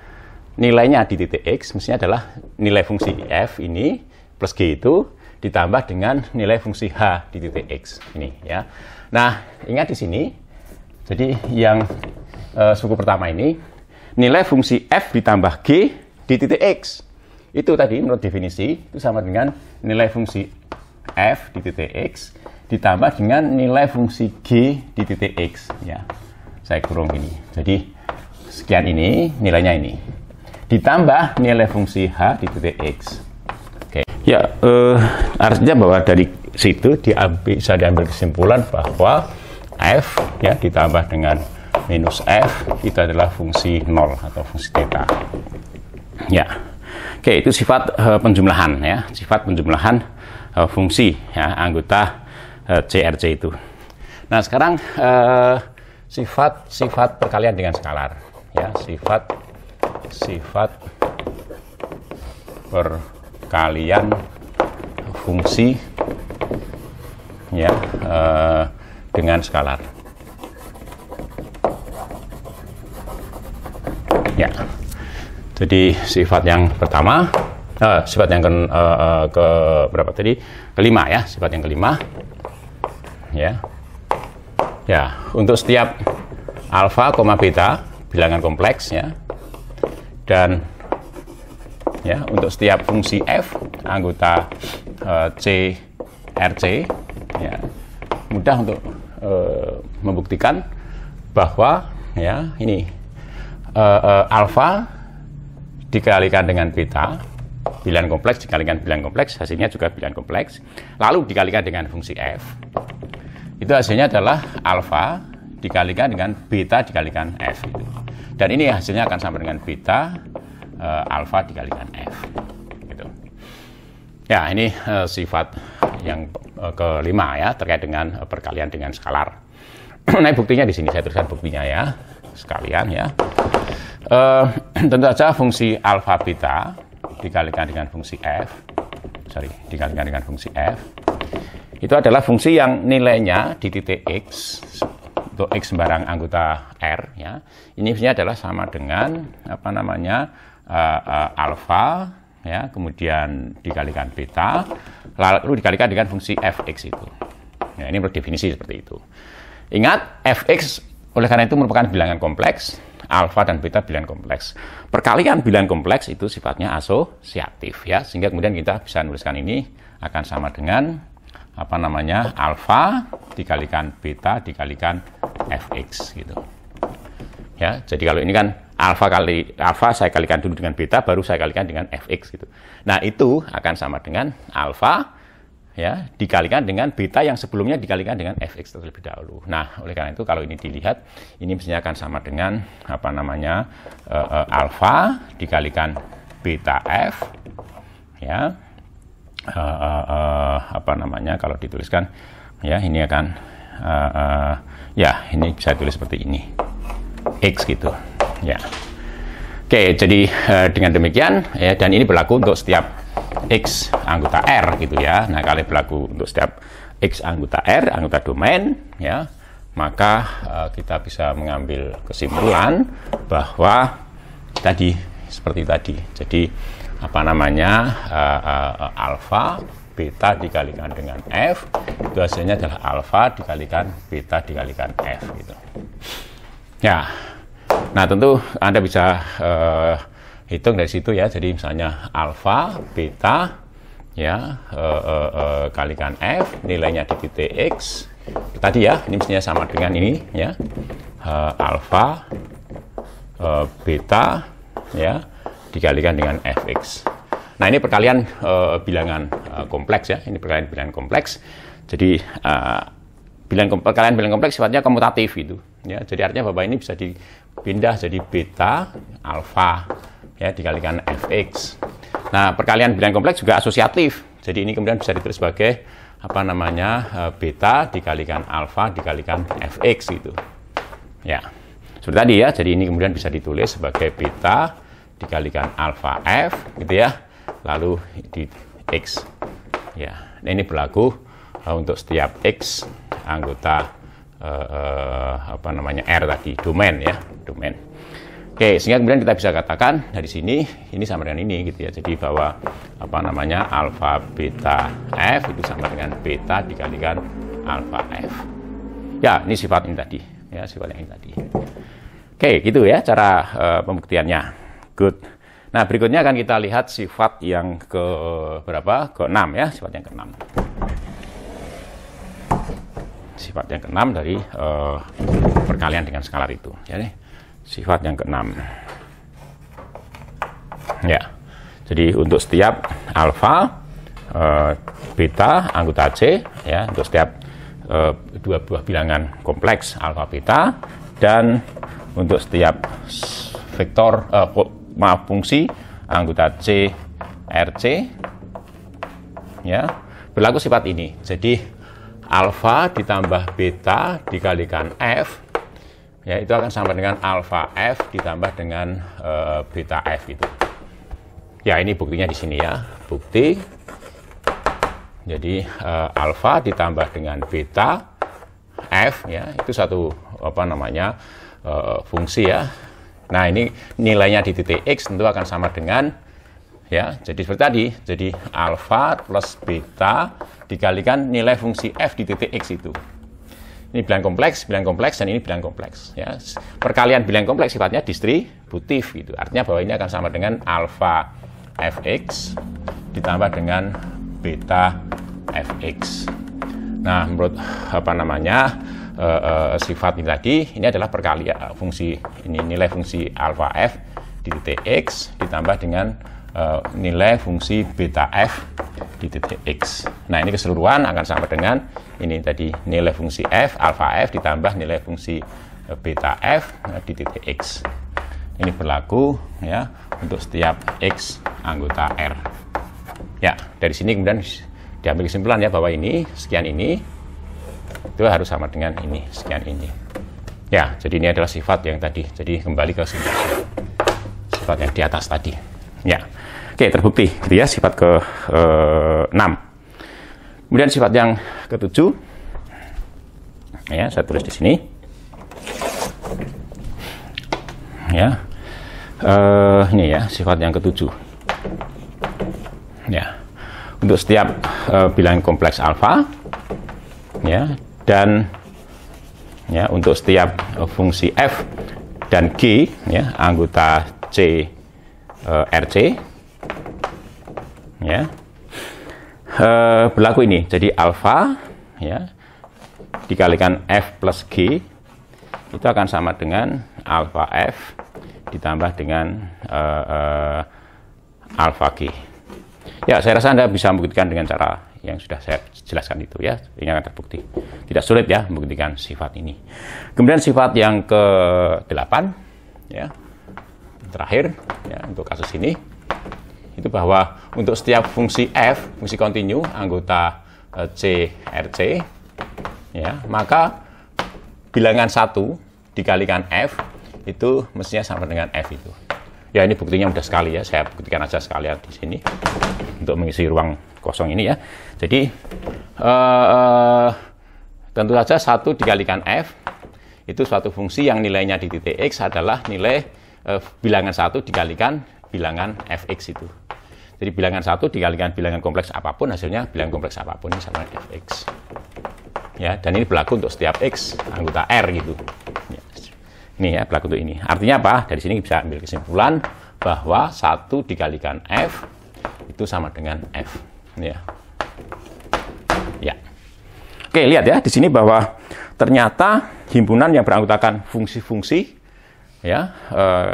nilainya di titik x mestinya adalah nilai fungsi f ini plus g itu ditambah dengan nilai fungsi h di titik x ini, ya. Nah, ingat di sini, jadi yang suku pertama ini nilai fungsi f ditambah g di titik x itu tadi menurut definisi itu sama dengan nilai fungsi f di titik x ditambah dengan nilai fungsi g di titik x, ya. Saya kurung ini. Jadi sekian ini nilainya ini ditambah nilai fungsi h di titik x. Oke. Ya, artinya bahwa dari situ bisa diambil kesimpulan bahwa f, ya, ditambah dengan minus f itu adalah fungsi 0 atau fungsi theta. Ya. Oke, itu sifat penjumlahan, ya, sifat penjumlahan fungsi, ya, anggota CRC itu. Nah, sekarang sifat perkalian dengan skalar, ya, sifat perkalian fungsi, ya, dengan skalar. Ya, Jadi sifat yang pertama, sifat yang ke berapa tadi? Kelima ya, sifat yang kelima. Ya. Ya, untuk setiap alfa, beta bilangan kompleks ya. Dan ya, untuk setiap fungsi f anggota C RC ya, mudah untuk membuktikan bahwa ya ini alfa dikalikan dengan beta bilangan kompleks dikalikan bilangan kompleks, hasilnya juga bilangan kompleks, lalu dikalikan dengan fungsi f, itu hasilnya adalah alfa dikalikan dengan beta dikalikan f gitu. Dan ini hasilnya akan sama dengan beta alfa dikalikan f gitu. Ya, ini sifat yang kelima ya, terkait dengan perkalian dengan skalar. Nah, buktinya di sini saya tuliskan buktinya ya sekalian ya. Tentu saja fungsi alfa beta dikalikan dengan fungsi f, dikalikan dengan fungsi f, itu adalah fungsi yang nilainya di titik x untuk x barang anggota R ya. Ini fungsinya adalah sama dengan apa namanya alfa ya, kemudian dikalikan beta, lalu dikalikan dengan fungsi fx itu. Ya, ini berdefinisi seperti itu. Ingat, fx oleh karena itu merupakan bilangan kompleks, alfa dan beta bilangan kompleks. Perkalian bilangan kompleks itu sifatnya asosiatif ya, sehingga kemudian kita bisa menuliskan ini akan sama dengan apa namanya alfa dikalikan beta dikalikan fx gitu. Ya, jadi kalau ini kan alfa saya kalikan dulu dengan beta, baru saya kalikan dengan fx gitu. Nah, itu akan sama dengan alfa ya dikalikan dengan beta yang sebelumnya dikalikan dengan fx terlebih dahulu. Nah, oleh karena itu kalau ini dilihat, ini mestinya akan sama dengan apa namanya alfa dikalikan beta f ya. Apa namanya kalau dituliskan ya, ini akan ya ini bisa tulis seperti ini x gitu ya. Oke, jadi dengan demikian ya, dan ini berlaku untuk setiap x anggota R gitu ya. Nah, kalau berlaku untuk setiap x anggota R, anggota domain ya, maka kita bisa mengambil kesimpulan bahwa tadi seperti tadi. Jadi apa namanya alfa beta dikalikan dengan f, itu hasilnya adalah alfa dikalikan beta dikalikan f gitu ya. Nah, tentu Anda bisa hitung dari situ ya. Jadi misalnya alfa beta ya kalikan f, nilainya di titik x tadi ya, ini mestinya sama dengan ini ya, alfa beta ya dikalikan dengan fx. Nah, ini perkalian bilangan kompleks ya. Ini perkalian bilangan kompleks. Jadi perkalian bilangan kompleks sifatnya komutatif itu. Ya, jadi artinya bahwa ini bisa dipindah jadi beta alfa ya dikalikan fx. Nah, perkalian bilangan kompleks juga asosiatif. Jadi ini kemudian bisa ditulis sebagai apa namanya beta dikalikan alfa dikalikan fx gitu. Ya, seperti tadi ya. Jadi ini kemudian bisa ditulis sebagai beta dikalikan alfa f gitu ya, lalu di x ya. Nah, ini berlaku untuk setiap x anggota apa namanya R tadi, domain ya, domain. Oke, sehingga kemudian kita bisa katakan dari sini ini sama dengan ini gitu ya. Jadi bahwa apa namanya alfa beta f itu sama dengan beta dikalikan alfa f ya. Ini sifat ini tadi ya, sifat yang ini tadi. Oke, gitu ya cara pembuktiannya. Good. Nah, berikutnya akan kita lihat sifat yang ke berapa? Ke-6 ya, sifat yang ke-6. Sifat yang ke-6 dari perkalian dengan skalar itu. Jadi, sifat yang ke-6. Ya. Jadi, untuk setiap alfa, beta, anggota C, ya, untuk setiap dua buah bilangan kompleks alfa beta, dan untuk setiap vektor fungsi anggota C RC ya, berlaku sifat ini. Jadi alfa ditambah beta dikalikan f ya, itu akan sama dengan alfa f ditambah dengan beta f itu ya. Ini buktinya di sini ya, bukti. Jadi alfa ditambah dengan beta f ya, itu satu apa namanya fungsi ya, Nah, ini nilainya di titik X tentu akan sama dengan, ya, jadi seperti tadi, jadi alfa plus beta dikalikan nilai fungsi f di titik X itu. Ini bilangan kompleks, dan ini bilangan kompleks. Ya. Perkalian bilangan kompleks sifatnya distributif, gitu. Artinya bahwa ini akan sama dengan alfa fx ditambah dengan beta fx. Nah, menurut sifat ini tadi, ini adalah perkalian fungsi ini, nilai fungsi alfa f di titik x ditambah dengan nilai fungsi beta f di titik x. Nah, ini keseluruhan akan sama dengan ini tadi, nilai fungsi f, alfa f ditambah nilai fungsi beta f di titik x. Ini berlaku, ya, untuk setiap x anggota R. Ya, dari sini kemudian diambil kesimpulan, ya, bahwa ini, sekian ini, itu harus sama dengan ini, sekian ini. Ya, jadi ini adalah sifat yang tadi. Jadi kembali ke sifat yang di atas tadi. Ya. Oke, terbukti gitu ya, sifat ke-6. Kemudian sifat yang ke-7, ya, saya tulis di sini. Ya, ini ya, sifat yang ke-7. Ya, untuk setiap bilangan kompleks alfa, ya, dan ya, untuk setiap fungsi f dan g, ya, anggota C RC, ya, berlaku ini. Jadi alfa, ya, dikalikan f plus g itu akan sama dengan alfa f ditambah dengan alfa g. Ya, saya rasa Anda bisa membuktikan dengan cara yang sudah saya jelaskan itu, ya. Ini akan terbukti. Tidak sulit, ya, membuktikan sifat ini. Kemudian sifat yang ke-8, ya, terakhir, ya, untuk kasus ini, itu bahwa untuk setiap fungsi f, fungsi kontinu anggota C RC, ya, maka bilangan 1 dikalikan f itu mestinya sama dengan f itu. Ya, ini buktinya mudah sekali, ya. Saya buktikan aja sekalian di sini untuk mengisi ruang kosong ini, ya. Jadi tentu saja 1 dikalikan f itu suatu fungsi yang nilainya di titik x adalah nilai bilangan 1 dikalikan bilangan fx itu. Jadi bilangan 1 dikalikan bilangan kompleks apapun, hasilnya bilangan kompleks apapun ini sama dengan fx. Ya, dan ini berlaku untuk setiap x anggota R gitu. Ya. Ini, ya, berlaku untuk ini. Artinya apa? Dari sini bisa ambil kesimpulan bahwa 1 dikalikan f itu sama dengan f. Ya. Ya. Oke, lihat, ya, di sini bahwa ternyata himpunan yang beranggotakan fungsi-fungsi, ya,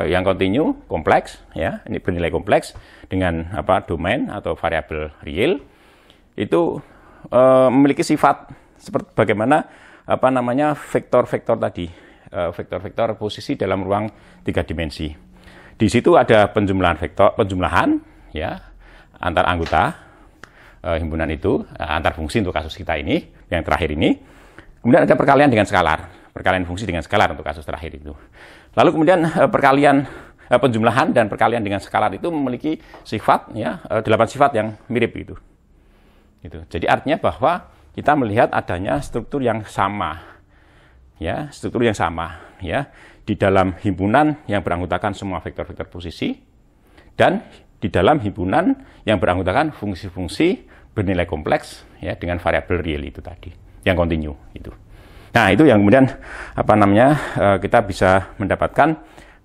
yang kontinu, kompleks, ya, ini bernilai kompleks dengan domain atau variabel real itu memiliki sifat seperti bagaimana vektor-vektor tadi, vektor-vektor posisi dalam ruang 3 dimensi. Di situ ada penjumlahan, ya, antar anggota himpunan itu, antar fungsi untuk kasus kita ini, yang terakhir ini. Kemudian ada perkalian dengan skalar, perkalian fungsi dengan skalar untuk kasus terakhir itu. Lalu kemudian penjumlahan dan perkalian dengan skalar itu memiliki sifat, ya, 8 sifat yang mirip gitu. Jadi artinya bahwa kita melihat adanya struktur yang sama, ya, struktur yang sama, ya, di dalam himpunan yang beranggotakan semua vektor-vektor posisi dan di dalam himpunan yang beranggotakan fungsi-fungsi bernilai kompleks, ya, dengan variabel real itu tadi, yang kontinu itu. Nah, itu yang kemudian kita bisa mendapatkan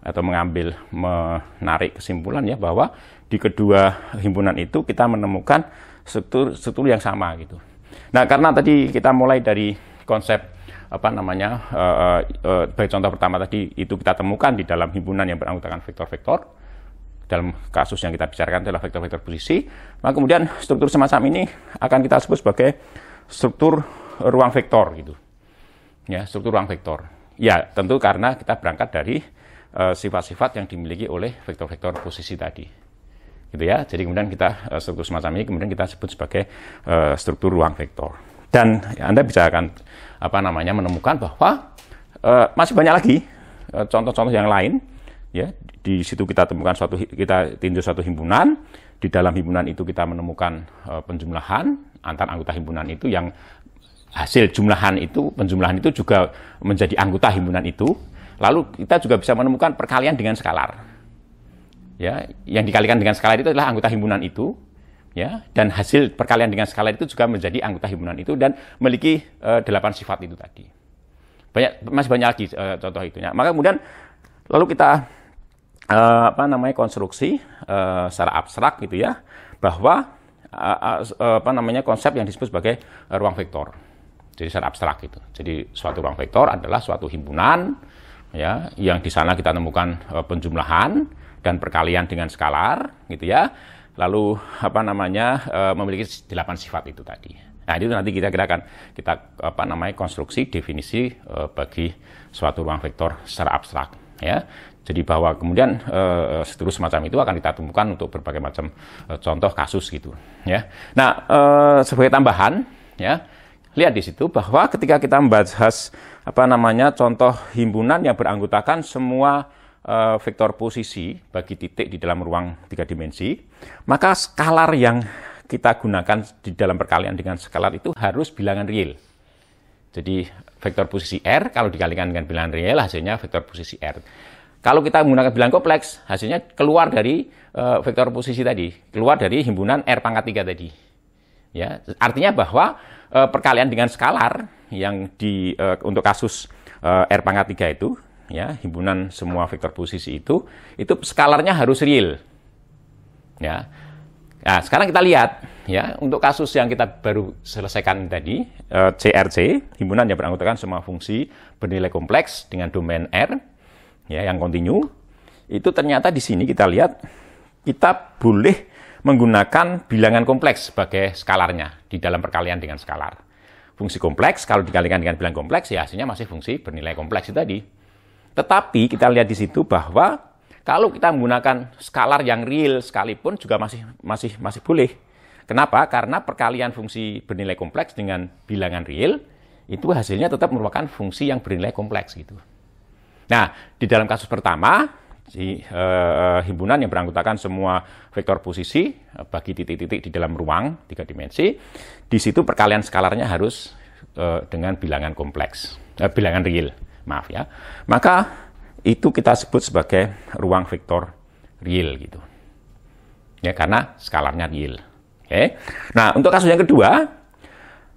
atau menarik kesimpulan, ya, bahwa di kedua himpunan itu kita menemukan struktur yang sama gitu. Nah, karena tadi kita mulai dari konsep sebagai contoh pertama tadi itu kita temukan di dalam himpunan yang beranggotakan vektor-vektor. Dalam kasus yang kita bicarakan adalah vektor-vektor posisi. Maka kemudian struktur semacam ini akan kita sebut sebagai struktur ruang vektor gitu. Ya, struktur ruang vektor. Ya, tentu karena kita berangkat dari sifat-sifat yang dimiliki oleh vektor-vektor posisi tadi. Gitu, ya. Jadi kemudian kita struktur semacam ini kemudian kita sebut sebagai struktur ruang vektor. Dan Anda bisa akan menemukan bahwa masih banyak lagi contoh-contoh yang lain, ya. Di situ kita temukan kita tinjau suatu himpunan, di dalam himpunan itu kita menemukan penjumlahan antar anggota himpunan itu yang hasil penjumlahan itu juga menjadi anggota himpunan itu. Lalu kita juga bisa menemukan perkalian dengan skalar. Ya, yang dikalikan dengan skalar itu adalah anggota himpunan itu, ya, dan hasil perkalian dengan skalar itu juga menjadi anggota himpunan itu dan memiliki 8 sifat itu tadi. Masih banyak lagi contoh itunya. Maka kemudian lalu kita konstruksi secara abstrak gitu ya, bahwa konsep yang disebut sebagai ruang vektor. Jadi secara abstrak gitu. Jadi suatu ruang vektor adalah suatu himpunan, ya, yang di sana kita temukan penjumlahan dan perkalian dengan skalar gitu ya. Lalu memiliki 8 sifat itu tadi. Nah, itu nanti kita akan konstruksi definisi bagi suatu ruang vektor secara abstrak, ya. Jadi bahwa kemudian seterus semacam itu akan kita temukan untuk berbagai macam contoh kasus gitu, ya. Nah, sebagai tambahan, ya, lihat di situ bahwa ketika kita membahas contoh himpunan yang beranggotakan semua vektor posisi bagi titik di dalam ruang 3 dimensi, maka skalar yang kita gunakan di dalam perkalian dengan skalar itu harus bilangan real. Jadi vektor posisi R kalau dikalikan dengan bilangan real hasilnya vektor posisi R. Kalau kita menggunakan bilangan kompleks, hasilnya keluar dari vektor posisi tadi, keluar dari himpunan R pangkat 3 tadi. Ya, artinya bahwa perkalian dengan skalar yang untuk kasus R pangkat 3 itu, ya, himpunan semua vektor posisi itu skalarnya harus real. Ya. Nah, sekarang kita lihat, ya, untuk kasus yang kita baru selesaikan tadi, CRC, himpunan yang beranggotakan semua fungsi bernilai kompleks dengan domain R, ya, yang kontinu, itu ternyata di sini kita lihat kita boleh menggunakan bilangan kompleks sebagai skalarnya di dalam perkalian dengan skalar. Fungsi kompleks kalau dikalikan dengan bilangan kompleks, ya hasilnya masih fungsi bernilai kompleks itu tadi. Tetapi kita lihat di situ bahwa kalau kita menggunakan skalar yang real sekalipun juga masih boleh. Kenapa? Karena perkalian fungsi bernilai kompleks dengan bilangan real itu hasilnya tetap merupakan fungsi yang bernilai kompleks gitu. Nah, di dalam kasus pertama, himpunan yang beranggotakan semua vektor posisi bagi titik-titik di dalam ruang 3 dimensi, di situ perkalian skalarnya harus dengan bilangan kompleks, bilangan real. Maaf ya, maka itu kita sebut sebagai ruang vektor real gitu, ya, karena skalarnya real. Oke. Nah, untuk kasus yang kedua,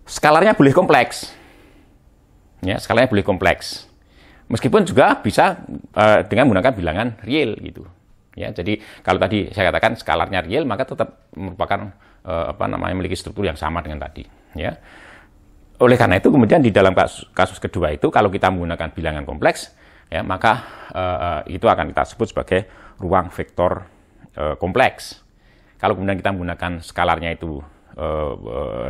skalarnya boleh kompleks, ya, skalarnya boleh kompleks, meskipun juga bisa dengan menggunakan bilangan real gitu, ya. Jadi kalau tadi saya katakan skalarnya real, maka tetap merupakan memiliki struktur yang sama dengan tadi, ya. Oleh karena itu kemudian di dalam kasus kedua itu kalau kita menggunakan bilangan kompleks, ya, maka itu akan kita sebut sebagai ruang vektor kompleks. Kalau kemudian kita menggunakan skalarnya itu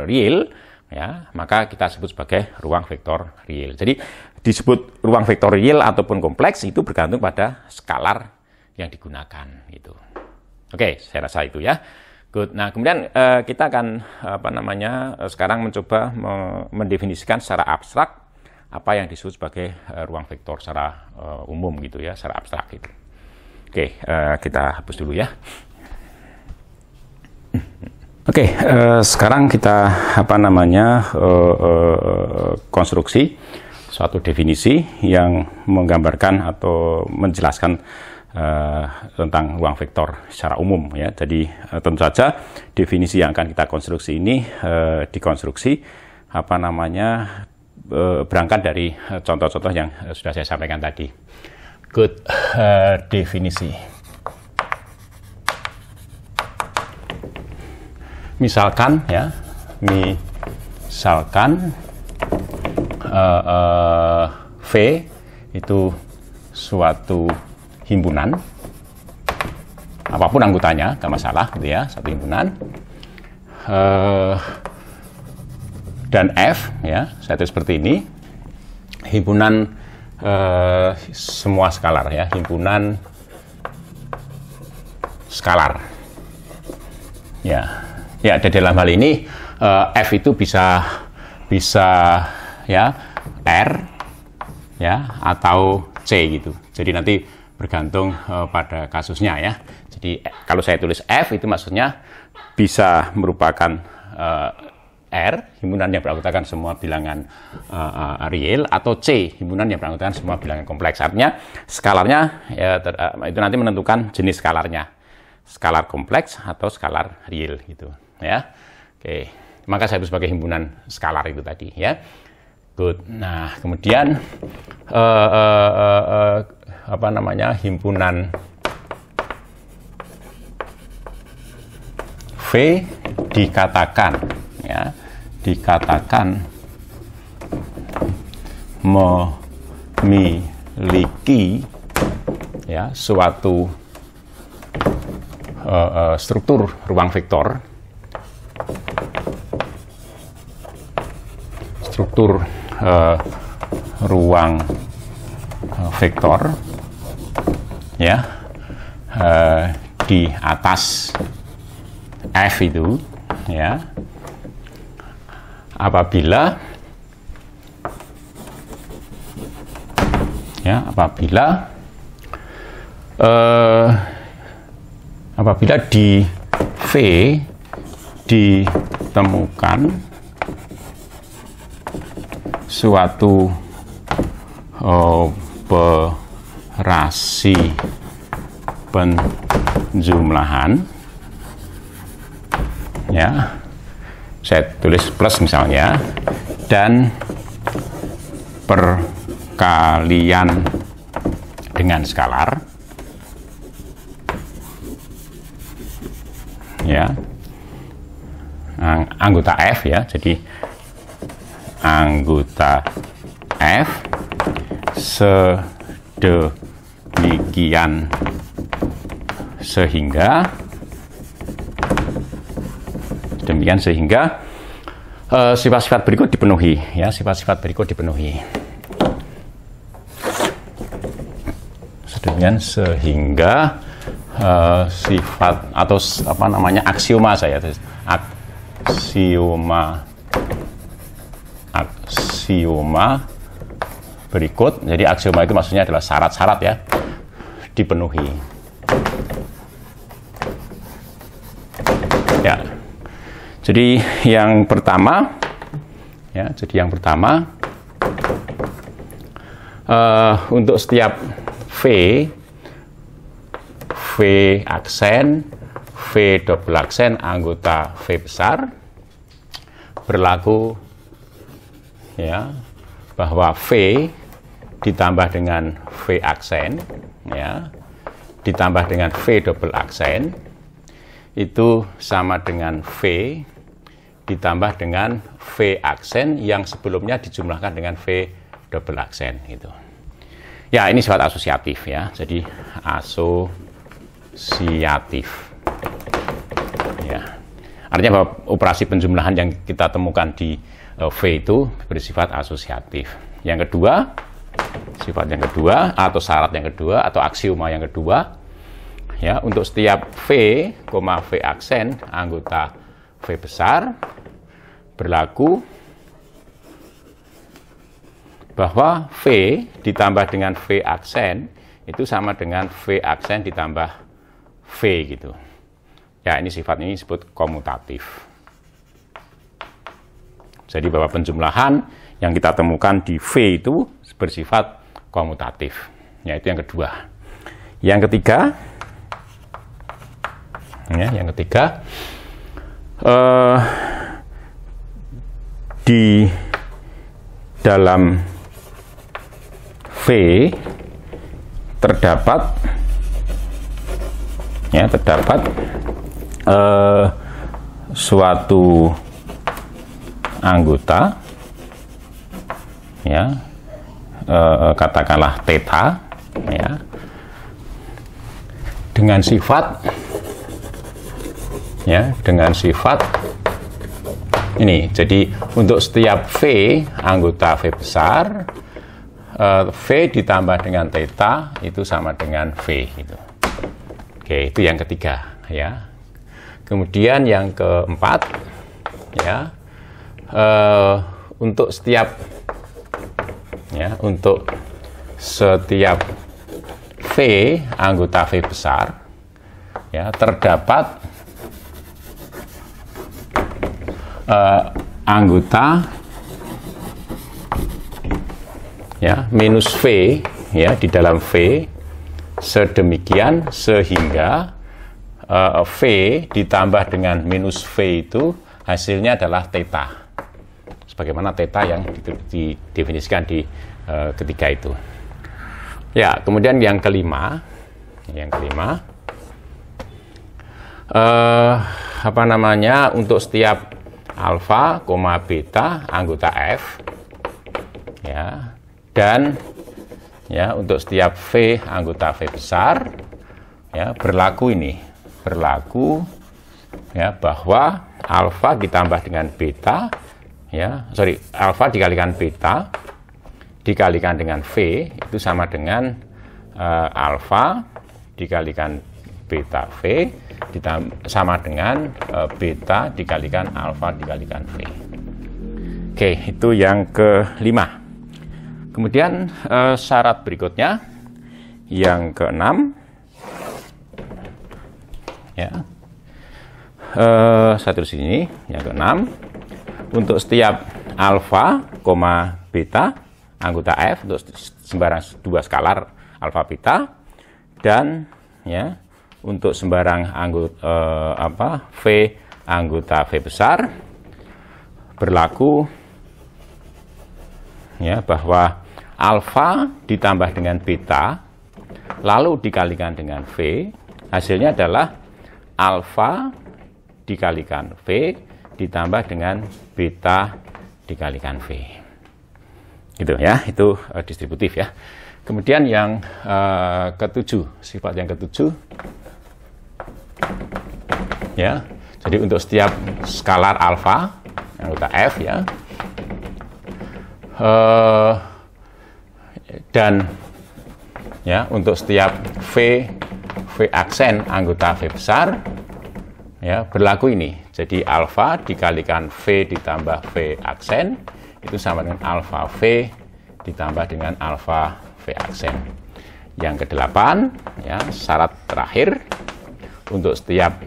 real, ya, maka kita sebut sebagai ruang vektor real. Jadi disebut ruang vektor real ataupun kompleks itu bergantung pada skalar yang digunakan gitu. Oke, saya rasa itu ya. Good. Nah, kemudian kita akan sekarang mencoba mendefinisikan secara abstrak apa yang disebut sebagai ruang vektor secara umum gitu ya, secara abstrak gitu. Oke, kita hapus dulu ya. Oke, sekarang kita konstruksi suatu definisi yang menggambarkan atau menjelaskan tentang ruang vektor secara umum ya. Jadi tentu saja definisi yang akan kita konstruksi ini dikonstruksi berangkat dari contoh-contoh yang sudah saya sampaikan tadi. Good. Definisi. Misalkan ya, V itu suatu himpunan, apapun anggotanya, nggak masalah gitu ya, satu himpunan. Dan F ya, saya tulis seperti ini, himpunan semua skalar ya, himpunan skalar. Ya, di dalam hal ini F itu bisa ya R ya atau C gitu. Jadi nanti bergantung pada kasusnya ya. Jadi kalau saya tulis F itu maksudnya bisa merupakan R, himpunan yang beranggotakan semua bilangan real, atau C, himpunan yang beranggotakan semua bilangan kompleks. Artinya skalarnya ya, itu nanti menentukan jenis skalarnya, skalar kompleks atau skalar real gitu ya. Oke, maka saya itu sebagai himpunan skalar itu tadi ya. Good. Nah, kemudian apa namanya, himpunan V dikatakan ya, dikatakan memiliki ya suatu struktur ruang vektor, struktur ruang vektor ya di atas F itu ya, apabila di V ditemukan suatu operasi penjumlahan ya, saya tulis plus misalnya, dan perkalian dengan skalar ya, anggota F ya, jadi anggota F sedemikian sehingga sifat-sifat berikut dipenuhi ya, sifat-sifat berikut dipenuhi. Sedemikian sehingga sifat atau apa namanya, aksioma saya, aksioma berikut. Jadi aksioma itu maksudnya adalah syarat-syarat ya, dipenuhi. Ya. Jadi yang pertama ya, untuk setiap V aksen, V double aksen anggota V besar, berlaku ya bahwa V ditambah dengan V aksen ya, ditambah dengan V double aksen itu sama dengan V ditambah dengan V aksen yang sebelumnya dijumlahkan dengan V double aksen gitu. Ya, ini sifat asosiatif ya. Jadi asosiatif. Ya. Artinya bahwa operasi penjumlahan yang kita temukan di V itu bersifat asosiatif. Yang kedua, sifat yang kedua atau syarat yang kedua atau aksioma yang kedua ya, untuk setiap V, V aksen anggota V besar berlaku bahwa V ditambah dengan V aksen itu sama dengan V aksen ditambah V gitu. Ya, ini sifat ini disebut komutatif. Jadi bahwa penjumlahan yang kita temukan di V itu bersifat komutatif. Ya, itu yang kedua. Yang ketiga, di dalam V terdapat suatu anggota ya, katakanlah theta ya, dengan sifat ini. Jadi untuk setiap V anggota V besar, V ditambah dengan theta itu sama dengan V gitu. Oke, itu yang ketiga ya. Kemudian yang keempat ya, untuk setiap V anggota V besar ya, terdapat anggota ya minus V ya di dalam V sedemikian sehingga V ditambah dengan minus V itu hasilnya adalah theta. Sebagaimana theta yang didefinisikan di ketiga itu. Ya, kemudian yang kelima, apa namanya, untuk setiap alfa, beta anggota F, ya, dan ya untuk setiap V anggota V besar, ya berlaku ya bahwa alfa ditambah dengan beta, ya alfa dikalikan beta dikalikan dengan V itu sama dengan alfa dikalikan beta V sama dengan beta dikalikan alfa dikalikan V. Oke, itu yang kelima. Kemudian syarat berikutnya yang keenam, ya, saya tulis ini yang keenam, untuk setiap alfa, beta anggota F untuk sembarang dua skalar alfa beta, dan ya untuk sembarang anggota V anggota V besar berlaku ya bahwa alfa ditambah dengan beta lalu dikalikan dengan V, hasilnya adalah alfa dikalikan V ditambah dengan beta dikalikan V. Gitu ya, itu distributif ya. Kemudian yang ketujuh, sifat yang ketujuh, ya. Jadi untuk setiap skalar alfa anggota F ya, dan ya untuk setiap V aksen anggota V besar, ya berlaku ini. Jadi alfa dikalikan V ditambah V aksen itu sama dengan alfa V ditambah dengan alfa V aksen. Yang kedelapan, ya, syarat terakhir untuk setiap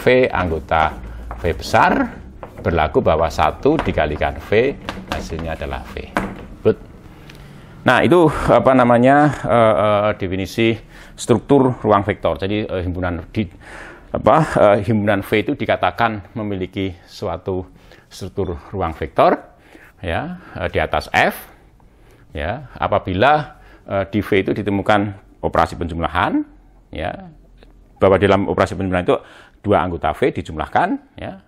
V anggota V besar berlaku bahwa 1 dikalikan V hasilnya adalah V. Good. Nah, itu definisi struktur ruang vektor. Jadi himpunan V itu dikatakan memiliki suatu struktur ruang vektor ya di atas F ya apabila di V itu ditemukan operasi penjumlahan ya bahwa dalam operasi penjumlahan itu dua anggota V dijumlahkan ya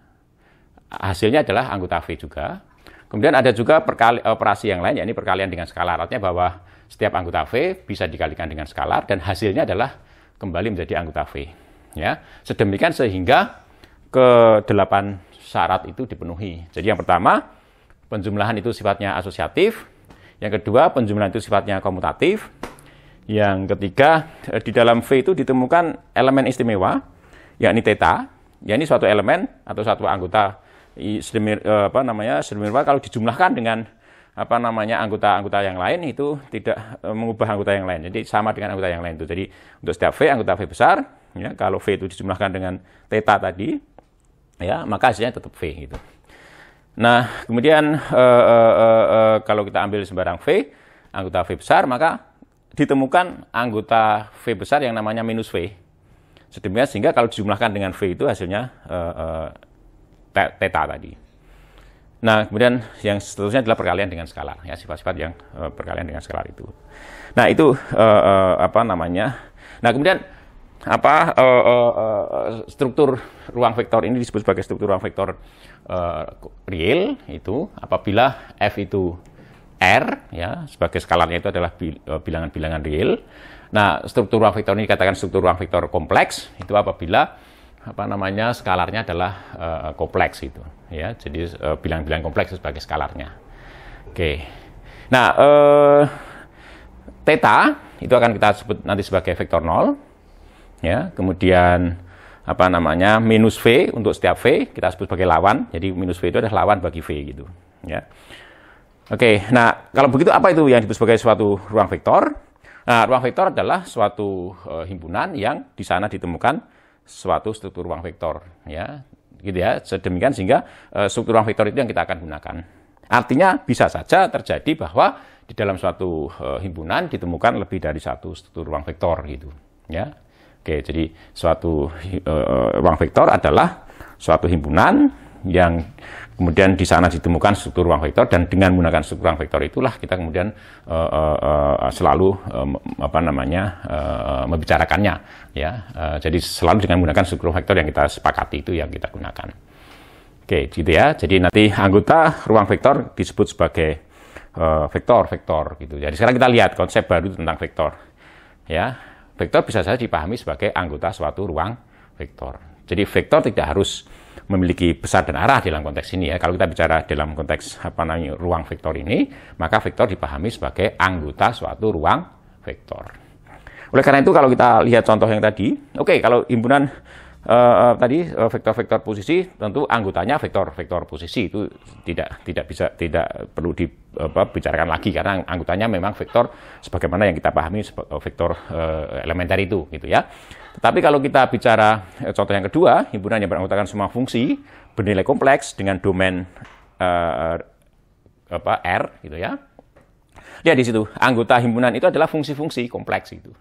hasilnya adalah anggota V juga. Kemudian ada juga operasi yang lain yakni perkalian dengan skalar, artinya bahwa setiap anggota V bisa dikalikan dengan skalar dan hasilnya adalah kembali menjadi anggota V ya. Sedemikian sehingga ke-8 syarat itu dipenuhi. Jadi yang pertama, penjumlahan itu sifatnya asosiatif. Yang kedua, penjumlahan itu sifatnya komutatif. Yang ketiga, di dalam V itu ditemukan elemen istimewa, yakni theta. Yakni suatu elemen atau suatu anggota istimewa kalau dijumlahkan dengan anggota-anggota yang lain itu tidak mengubah anggota yang lain. Jadi sama dengan anggota yang lain itu. Jadi untuk setiap V anggota V besar, ya, kalau V itu dijumlahkan dengan theta tadi, ya maka hasilnya tetap V gitu. Nah kemudian kalau kita ambil sembarang V anggota V besar maka ditemukan anggota V besar yang namanya minus V. Sedemikian sehingga kalau dijumlahkan dengan V itu hasilnya theta tadi. Nah kemudian yang seterusnya adalah perkalian dengan skalar ya sifat-sifat yang perkalian dengan skalar itu. Nah itu Nah kemudian struktur ruang vektor ini disebut sebagai struktur ruang vektor real itu apabila F itu R ya sebagai skalarnya itu adalah bilangan-bilangan real. Nah, struktur ruang vektor ini dikatakan struktur ruang vektor kompleks itu apabila skalarnya adalah kompleks itu ya. Jadi bilangan-bilangan kompleks sebagai skalarnya. Oke. Nah, theta itu akan kita sebut nanti sebagai vektor 0. Ya, kemudian minus V untuk setiap V kita sebut sebagai lawan. Jadi minus V itu adalah lawan bagi V gitu, ya. Oke, nah kalau begitu apa itu yang disebut sebagai suatu ruang vektor? Nah, ruang vektor adalah suatu himpunan yang di sana ditemukan suatu struktur ruang vektor, ya. gitu ya. Sedemikian sehingga struktur ruang vektor itu yang kita akan gunakan. Artinya bisa saja terjadi bahwa di dalam suatu himpunan ditemukan lebih dari satu struktur ruang vektor gitu ya. Oke, jadi suatu ruang vektor adalah suatu himpunan yang kemudian di sana ditemukan struktur ruang vektor, dan dengan menggunakan struktur ruang vektor itulah kita kemudian selalu membicarakannya ya. Jadi selalu dengan menggunakan struktur ruang vektor yang kita sepakati itu yang kita gunakan. Oke, gitu ya. Jadi nanti anggota ruang vektor disebut sebagai vektor gitu. Jadi sekarang kita lihat konsep baru tentang vektor ya. Vektor bisa saja dipahami sebagai anggota suatu ruang vektor. Jadi vektor tidak harus memiliki besar dan arah dalam konteks ini ya. Kalau kita bicara dalam konteks ruang vektor ini, maka vektor dipahami sebagai anggota suatu ruang vektor. Oleh karena itu kalau kita lihat contoh yang tadi, oke, kalau himpunan tadi vektor-vektor posisi, tentu anggotanya vektor posisi itu tidak perlu dibicarakan lagi karena anggotanya memang vektor sebagaimana yang kita pahami vektor elementer itu gitu ya. Tetapi kalau kita bicara contoh yang kedua, himpunan yang beranggotakan semua fungsi bernilai kompleks dengan domain R gitu ya. Lihat di situ, anggota himpunan itu adalah fungsi-fungsi kompleks itu.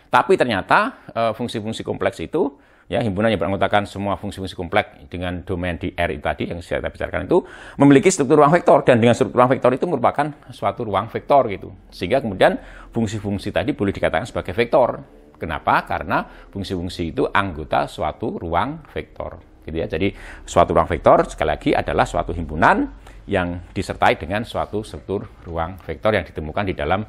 Tapi ternyata fungsi-fungsi kompleks itu ya, himpunan yang beranggotakan semua fungsi-fungsi kompleks dengan domain di R itu tadi yang saya bicarakan itu memiliki struktur ruang vektor, dan dengan struktur ruang vektor itu merupakan suatu ruang vektor gitu. Sehingga kemudian fungsi-fungsi tadi boleh dikatakan sebagai vektor. Kenapa? Karena fungsi-fungsi itu anggota suatu ruang vektor gitu ya. Jadi suatu ruang vektor sekali lagi adalah suatu himpunan yang disertai dengan suatu struktur ruang vektor yang ditemukan di dalam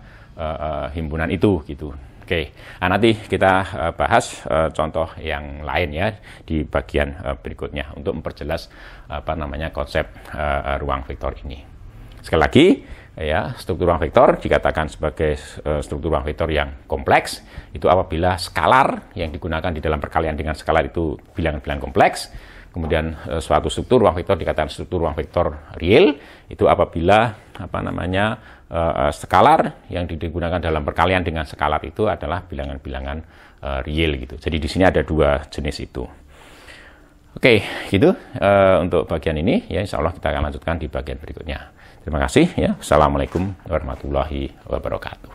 himpunan itu gitu. Oke, nah nanti kita bahas contoh yang lain ya di bagian berikutnya untuk memperjelas konsep ruang vektor ini. Sekali lagi ya, struktur ruang vektor dikatakan sebagai struktur ruang vektor yang kompleks itu apabila skalar yang digunakan di dalam perkalian dengan skalar itu bilangan-bilangan kompleks. Kemudian suatu struktur ruang vektor dikatakan struktur ruang vektor real itu apabila skalar yang digunakan dalam perkalian dengan skalar itu adalah bilangan-bilangan real gitu. Jadi di sini ada dua jenis itu. Oke, gitu untuk bagian ini ya. Insya Allah kita akan lanjutkan di bagian berikutnya. Terima kasih ya. Assalamualaikum warahmatullahi wabarakatuh.